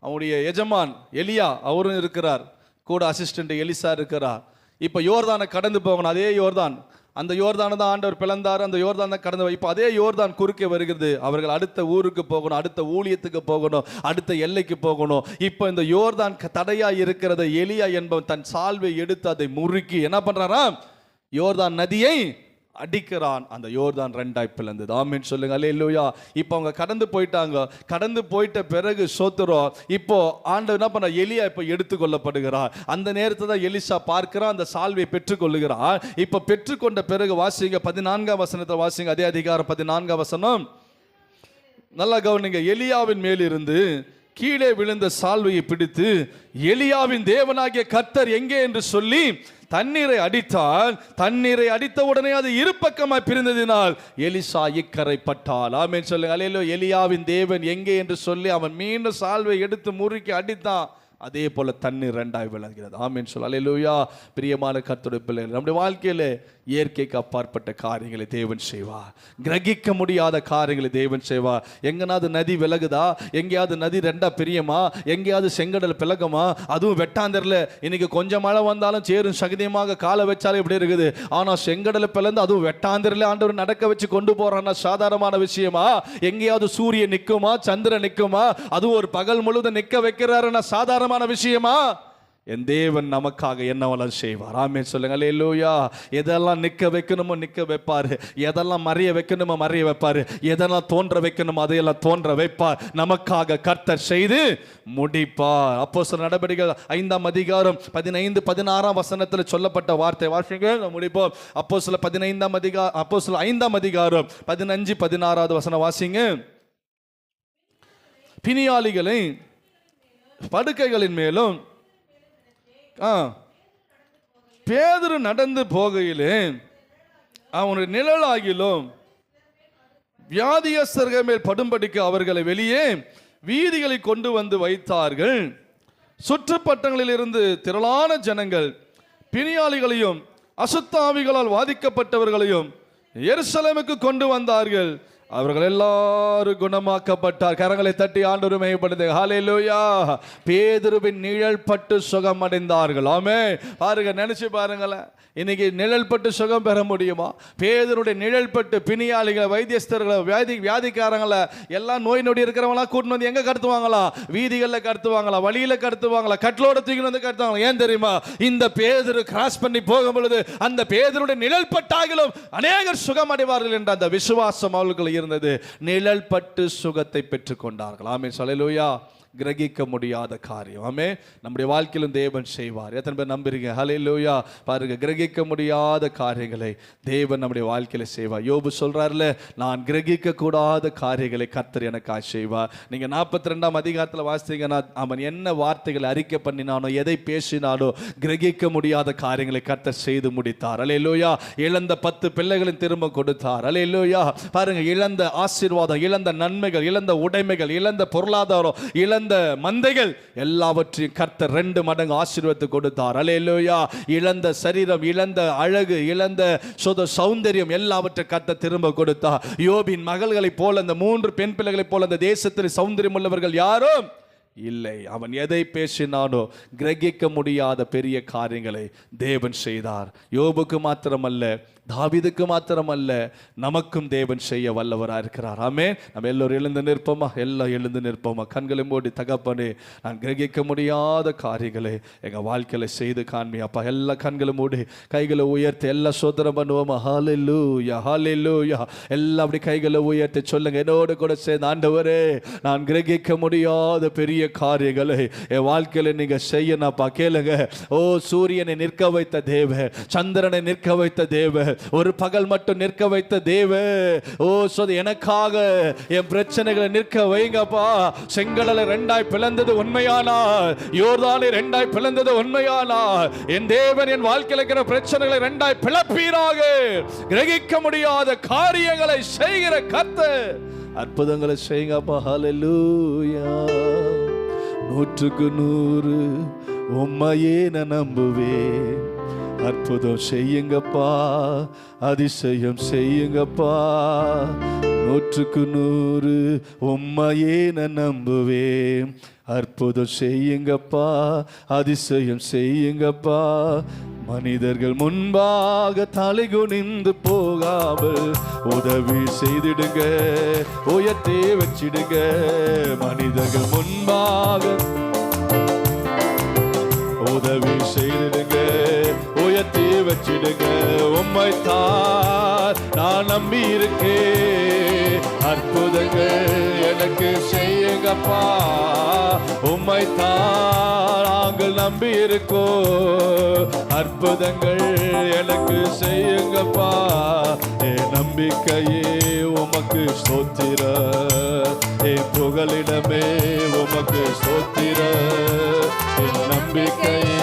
அவனுடைய எஜமான் எலியா அவரும் இருக்கிறார், கூட அசிஸ்டன்ட் எலிசா இருக்கிறார். இப்போ யோர்தானை கடந்து போகணும். அதே யோர்தான், அந்த யோர்தானை தான் ஆண்டவர் பிளந்தார், அந்த யோர்தான் தான் கடந்து. இப்போ அதே யோர்தான் குறுக்கே வருகிறது. அவர்கள் அடுத்த ஊருக்கு போகணும், அடுத்த ஊழியத்துக்கு போகணும், அடுத்த எல்லைக்கு போகணும். இப்போ இந்த யோர்தான் தடையா இருக்கிறத எலியா என்பவன் தன் சால்வை எடுத்து அதை முறுக்கி என்ன பண்றாராம்? யோர்தான் நதியை அடிக்கிறான். அந்த யோர்தான் 2ஆய் பிளந்தது. ஆமென் சொல்லுங்க. அல்லேலூயா. இப்போ அவங்க கடந்து போயிட்டாங்க. கடந்து போயிட்ட பிறகு சோத்துறோம். இப்போ ஆண்டவர் என்ன பண்ண? எலியா இப்போ எடுத்துக்கொள்ளப்படுகிறார். அந்த நேரத்தை தான் எலிசா பார்க்கிறான், அந்த சால்வை பெற்றுக்கொள்ளுகிறார். இப்போ பெற்றுக்கொண்ட பிறகு வாசிங்க 14ஆம் வசனத்தை வாசிங்க. அதே அதிகாரம் 14ஆம் வசனம் நல்லா கவனிங்க. எலியாவின் மேலிருந்து கீழே விழுந்த சால்வையை பிடித்து எலியாவின் தேவனாகிய கர்த்தர் எங்கே என்று சொல்லி தண்ணீரை அடித்தால், தண்ணீரை அடித்த உடனே அது இரு பக்கமாய் பிரிந்ததினால் எலிசா இக்கரை பட்டால். ஆமென் சொல்லுங்க. அல்லேலூயா. எலியாவின் தேவன் எங்கே என்று சொல்லி அவன் மீண்டும் சால்வை எடுத்து முறுக்கி அடித்தான். அதே போல தண்ணீர் 2ஆய் விளங்குகிறது. ஆமென் சொல்ல. அல்லேலூயா. பிரியமான கர்த்தருடைய பிள்ளைகள், நம்முடைய வாழ்க்கையில இயற்கைக்கு அப்பாற்பட்ட காரியங்களை தேவன் செய்வார். கிரகிக்க முடியாத காரியங்களை தேவன் செய்வார். எங்கனாவது நதி விலகுதா? எங்கேயாவது நதி 2ஆ பிரியுமா? எங்கேயாவது செங்கடல் பிளக்குமா? அதுவும் வெட்டாந்தரில் இன்னைக்கு கொஞ்சம் மழை வந்தாலும் சேரும் சகதியமாக காலை வச்சாலே இப்படி இருக்குது. ஆனால் செங்கடலை பிளந்து அதுவும் வெட்டாந்தரில் ஆண்டவர் நடக்க வச்சு கொண்டு போறான்னா சாதாரணமான விஷயமா? எங்கேயாவது சூரியன் நிற்குமா? சந்திரன் நிற்குமா? அதுவும் ஒரு பகல் முழுவதும் நிற்க வைக்கிறாருன்னா சாதாரணமான விஷயமா? என் தேவன் நமக்காக என்னவெல்லாம் செய்வார். ஆமென் சொல்லுங்க. அல்லேலூயா. எதெல்லாம் நிற்க வைக்கணுமோ நிற்க வைப்பார், எதெல்லாம் மறைய வைக்கணுமோ மறைய வைப்பார், எதெல்லாம் தோன்ற வைக்கணுமோ அதையெல்லாம் தோன்ற வைப்பார். நமக்காக கர்த்தர் செய்து முடிப்பார். அப்போஸ்தலர் நடபடிகள் 5ஆம் அதிகாரம் 15 16ஆம் வசனத்தில் சொல்லப்பட்ட வார்த்தை வாசிங்க, முடிப்போம். அப்போஸ்தலர் 15ஆம் அதிகாரம், அப்போஸ்தலர் 5ஆம் அதிகாரம் 15 16வது வசனம் வாசிங்க. பிணியாளிகளை படுக்கைகளின் மேலும் பேதுரு நடந்து போகையிலே அவனுடைய நிழலாகிலும் வியாதியஸ்தர்கள் மேல் படும்படிக்கு அவர்களை வெளியே வீதிகளை கொண்டு வந்து வைத்தார்கள். சுற்றுப்பட்டங்களில் இருந்து திரளான ஜனங்கள் பிணியாளிகளையும் அசுத்தாவிகளால் வாதிக்கப்பட்டவர்களையும் எருசலேமுக்கு கொண்டு வந்தார்கள். அவர்கள் எல்லாரும் குணமாக்கப்பட்டார். கரங்களை தட்டி ஆண்டவரை மகிமைப்படுத்து. ஹல்லேலூயா. பேதுருவின் நிழல் பட்டு சுகம் அடைந்தார்கள். ஆமென். பாருங்க, நினைச்சு பாருங்களேன், இன்னைக்கு நிழல் பட்டு சுகம் பெற முடியுமா? பேதுருடைய நிழல் பட்டு பிணியாளிகளை, வைத்தியஸ்தர்களை, வியாதிக்காரங்களை, எல்லாம் நோய் நொடி இருக்கிறவங்களாம் கூட்டின்னு வந்து எங்க கடத்துவாங்களா? வீதிகளில் கடத்துவாங்களா? வழியில கடத்துவாங்களா? கட்லோட தூக்கி வந்து கடத்துவாங்களா? ஏன் தெரியுமா? இந்த பேதுரு கிராஸ் பண்ணி போகும் பொழுது அந்த பேதுருடைய நிழல் பட்டாகிலும் அநேகர் சுகம் அடைவார்கள் என்ற அந்த விசுவாசம் அவர்களுக்கு இருந்தது. நிழல் பட்டு சுகத்தை பெற்றுக் கொண்டார்கள். ஆமென். அல்லேலூயா. கிரகிக்க முடியாத காரியம். ஆமே, நம்முடைய வாழ்க்கையிலும் தேவன் செய்வார். எத்தனை பேர் நம்புறீங்க? ஹல்லேலூயா. பாருங்க, கிரகிக்க முடியாத காரியங்களை தேவன் நம்முடைய வாழ்க்கையில செய்வார். யோபு சொல்றாருல, நான் கிரகிக்க கூடாத காரியங்களை கர்த்தர் எனக்காக செய்வார். நீங்க 42ஆம் அதிகாரத்தில் வாசித்தீங்கன்னா, அவன் என்ன வார்த்தைகளை அறிக்கை பண்ணினானோ, எதை பேசினானோ, கிரகிக்க முடியாத காரியங்களை கர்த்தர் செய்து முடித்தார். ஹல்லேலூயா. இழந்த 10 பிள்ளைகளின் திரும்ப கொடுத்தார். ஹல்லேலூயா. பாருங்க, இழந்த ஆசீர்வாதம், இழந்த நன்மைகள், இழந்த உடைமைகள், இழந்த பொருளாதாரம், இழந்த மந்தைகள் எல்லாவற்றையும் கர்த்தர் 2 மடங்கு ஆசீர்வாதத்தை கொடுத்தார். ஹல்லேலூயா. இழந்த சரீரம், இழந்த அழகு, இழந்த சௌந்தரியம் எல்லாவற்றை கர்த்தர் திரும்ப கொடுத்தார். யோபின் மகள்களைப் போல, அந்த 3 பெண் பிள்ளைகளைப் போல அந்த தேசத்தில் சௌந்தரியம் உள்ளவர்கள் யாரும் இல்லை. அவன் எதை பேசினானோ கிரகிக்க முடியாத பெரிய காரியங்களை தேவன் செய்தார். யோபுக்கு மாத்திரமல்ல, தாவீதுக்கு மாத்திரமல்ல, நமக்கும் தேவன் செய்ய வல்லவராக இருக்கிறார். ஆமே, நம்ம எல்லோரும் எழுந்து நிற்போமா? எல்லாம் எழுந்து நிற்போமா? கண்களை மூடி, தகப்பனே, நான் கிரகிக்க முடியாத காரியங்களை எங்கள் வாழ்க்கையில் செய்து காண்பி அப்பா. எல்லா கண்களை மூடி, கைகளை உயர்த்தி எல்லாம் சோதனம் பண்ணுவோமா? ஹல்லேலூயா, ஹல்லேலூயா. எல்லாம் அப்படி கைகளை உயர்த்தி சொல்லுங்க என்னோடு கூட சேர்ந்து, ஆண்டவரே, நான் கிரகிக்க முடியாத பெரிய காரியங்களை என் வாழ்க்கையில நீங்க செய்யணும்ப்பா. கேளுங்க. ஓ, சூரியனை நிற்க வைத்த தேவ, சந்திரனை நிற்க வைத்த தேவ, ஒரு பகல் மட்டும் நிற்க வைத்த தேவ, ஓ எனக்காக என் பிரச்சனைகளை நிற்க வைங்கப்பா. செங்கடலை 2ஆய் பிளந்தது உண்மையானால், யோர்தானை 2ஆய் பிளந்தது உண்மையானால், என் தேவன் என் வாழ்க்கையில் இருக்கிற பிரச்சனைகளை 2ஆய் பிளப்பீராக. கிரகிக்க முடியாத காரியங்களை செய்கிற கர்த்தர் அற்புதங்களை செய்யுங்கப்பா. ஹல்லேலூயா. 100க்கு 100 உம்மையே நான் நம்புவேன். அற்புதம் செய்யுங்கப்பா, அதிசயம் செய்யுங்கப்பா. 100க்கு 100 உம்மையே நான் நம்புவேன். அற்புதம் செய்யுங்கப்பா, அதிசயம் செய்யுங்கப்பா. மனிதர்கள் முன்பாக தலை குனிந்து போகாமல் உதவி செய்திடுங்க, உயர்த்தி வச்சிடுங்க. மனிதர்கள் முன்பாக உதவி செய்திடுங்க, உயர்த்தி வச்சிடுங்க. உம்மைத்தான் நான் நம்பி இருக்கேன். அற்புதங்கள் எனக்கு செய்யுங்கப்பா. உம்மைத்தான் நாங்கள் நம்பி இருக்கோம். அற்புதங்கள் எனக்கு செய்யுங்கப்பா. என் நம்பிக்கையே உமக்கு ஸ்தோத்திர, என் புகலிடமே உமக்கு ஸ்தோத்திர. என் நம்பிக்கையே,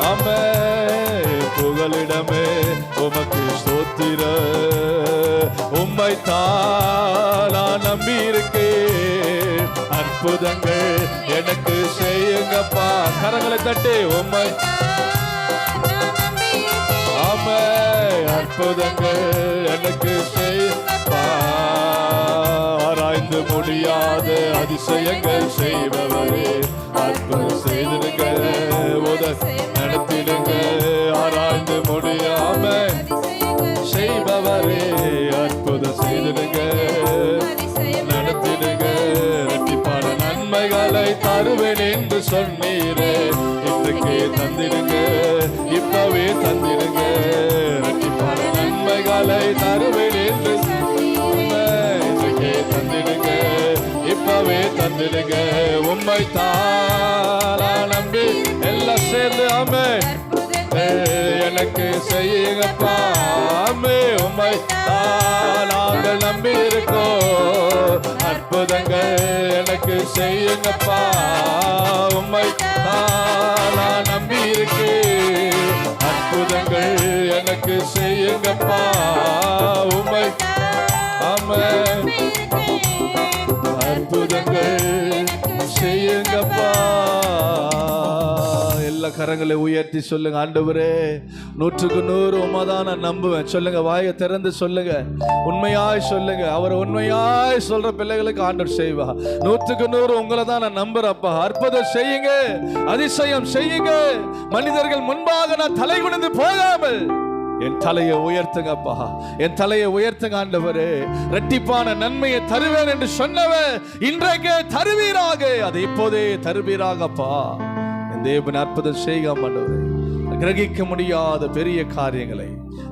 ஆமே, புகலிடமே உமக்கு ஸ்தோத்திர. உம்மைத்தான் நான் நம்பி இருக்கேன். அற்புதங்கள் எனக்கு செய்யுங்கப்பா. கரங்களை தட்டி, உம்மை, ஆமே, அற்புதங்கள் எனக்கு செய்யுங்கப்பா. ஆராய்ந்து முடியாத அதிசயங்கள் செய்பவரே, அற்புதம் செய்திடுங்க, உதவி நடத்திடுங்க. ஆராய்ந்து முடியாம செய்பவரே, அற்புதம் செய்திடுங்க, நடத்திடுங்க. இரட்டிப்பான நன்மைகளை தருவேன் என்று சொன்னீரே, இன்றைக்கே தந்திடுங்க, இப்பவே தந்திடுங்க. இரட்டிப்பான நன்மைகளை தருவேன் என்று இன்றைக்கே தந்திடுங்க, இப்பவே தந்திடுங்க. உம்மைத்தான் நம்பி எல்லாம் சேர்ந்து, ஆமே, எனக்கு செய்யுங்கப்பா. ஆமே, உம்மைத்தான் நாங்கள் நம்பி இருக்கோம். அற்புதங்கள் எனக்கு செய்யுங்கப்பா. உம்மைத்தான் நான் நம்பி இருக்கேன். அற்புதங்கள் எனக்கு செய்யுங்கப்பா. உம்மை, ஆமே, அற்புதங்கள் செய்யுங்கப்பா. எல்லா கரங்களை உயர்த்தி சொல்லுங்க, ஆண்டவரே, 100க்கு 100 உம்மைதான் நான் நம்புவேன். சொல்லுங்க, வாயை திறந்து சொல்லுங்க, உண்மையாய் சொல்லுங்க. அவர் உண்மையாய் சொல்ற பிள்ளைகளுக்கு ஆண்டவர் செய்வா. 100க்கு 100 உங்களை தான் நான் நம்புறப்பா. அற்புதம் செய்யுங்க, அதிசயம் செய்யுங்க. மனிதர்கள் முன்பாக நான் தலை குனிந்து போகாமல் என் தலையை உயர்த்துங்கப்பா, என் தலையை உயர்த்துங்க ஆண்டவரே. இரட்டிப்பான நன்மையை தருவேன் என்று சொன்னவர் இன்றைக்கு தருவீராக, அதை இப்போதே தருவீராகப்பா. என் தேவன் அற்புதம் செய்ய ஆண்டவரே. கிரகிக்க முடியாத பெரிய காரியங்களை,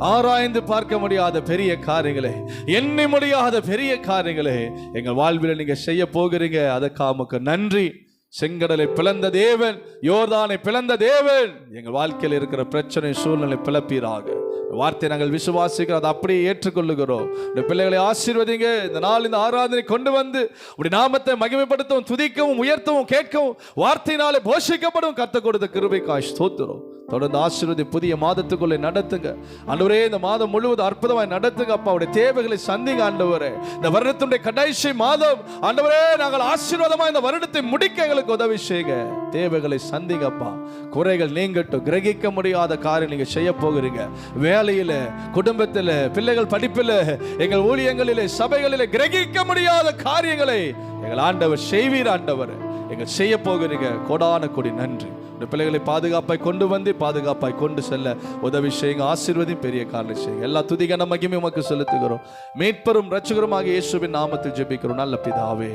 ஆராய்ந்து பார்க்க முடியாத பெரிய காரியங்களே, எண்ணி முடியாத பெரிய காரியங்களே எங்கள் வாழ்வில் நீங்க செய்ய போகிறீங்க. அதற்காக உமக்கு நன்றி. செங்கடலை பிளந்த தேவன், யோர்தானை பிளந்த தேவன், எங்கள் வாழ்க்கையில் இருக்கிற பிரச்சனை சூழ்நிலை பிளப்பீராக. வார்த்தை நாங்கள் விசுவாசிக்கிறோம், அதை அப்படியே ஏற்றுக்கொள்ளுகிறோம். இந்த பிள்ளைகளை ஆசீர்வதிங்க. இந்த நாள் இந்த ஆராதனை கொண்டு வந்து உடைய நாமத்தை மகிமைப்படுத்தவும், துதிக்கவும், உயர்த்தவும், கேட்கவும், வார்த்தையினாலே போஷிக்கப்படும் கர்த்தர் கொடுத்த கிருபைக்காய் ஸ்தோத்திரம். தொடர்ந்து ஆசீர்வதி. புதிய மாதத்துக்குள்ளே நடத்துங்க ஆண்டவரே. இந்த மாதம் முழுவதும் அற்புதமாய் நடத்துங்க அப்பா. அவருடைய தேவைகளை சந்திங்க ஆண்டவரே. இந்த வருடத்துடைய கடைசி மாதம் ஆண்டவரே, நாங்கள் ஆசீர்வாதமாக இந்த வருடத்தை முடிக்க எங்களுக்கு உதவி செய்யுங்க. தேவைகளை சந்திங்க அப்பா. குறைகள் நீங்கட்டும். கிரகிக்க முடியாத காரியம் நீங்க செய்ய போகிறீங்க. வேலையில, குடும்பத்தில், பிள்ளைகள் படிப்பில், எங்கள் ஊழியங்களிலே, சபைகளிலே கிரகிக்க முடியாத காரியங்களை எங்கள் ஆண்டவர் செய்வீர். ஆண்டவர் எங்கள் செய்ய போகிறீங்க. கோடான கோடி நன்றி. பிள்ளைகளை பாதுகாப்பாய் கொண்டு வந்து பாதுகாப்பாய் கொண்டு செல்ல உதவி செய்யுங்க. ஆசீர்வதி. பெரிய காரணம் செய்யுங்க. எல்லா துதிகான மகிமை உமக்கு செலுத்துகிறோம். மீட்பரும் இரட்சகருமாக இயேசுவின் நாமத்தில் ஜெபிக்கிறோம் நல்ல பிதாவே,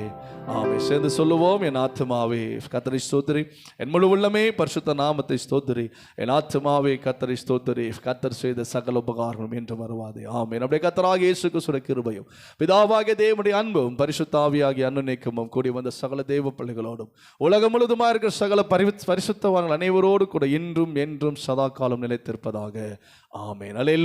ஆமென். சேர்ந்து சொல்லுவோம். என் ஆத்துமாவே கர்த்தரை ஸ்தோத்திரி, என் முழு உள்ளமே பரிசுத்த நாமத்தை ஸ்தோத்திரி. என் ஆத்துமாவே கர்த்தரை ஸ்தோத்திரி, கர்த்தர் செய்த சகல உபகாரங்களும் என்று வருவாதே. ஆமென். நம்முடைய கர்த்தராகிய இயேசு கிறிஸ்துவின் கிருபையும், பிதாவாகிய தேவனுடைய அன்பும், பரிசுத்த ஆவியாகிய அன்னுநேக்கமும் கூடி வந்த சகல தேவ பிள்ளைகளோடும் உலகம் முழுதுமா இருக்கிற சகல பரிசுத்தவான்கள் அனைவரோடு கூட இன்றும் என்றும் சதா காலம் நிலைத்திருப்பதாக. ஆமென். அல்லேலூயா.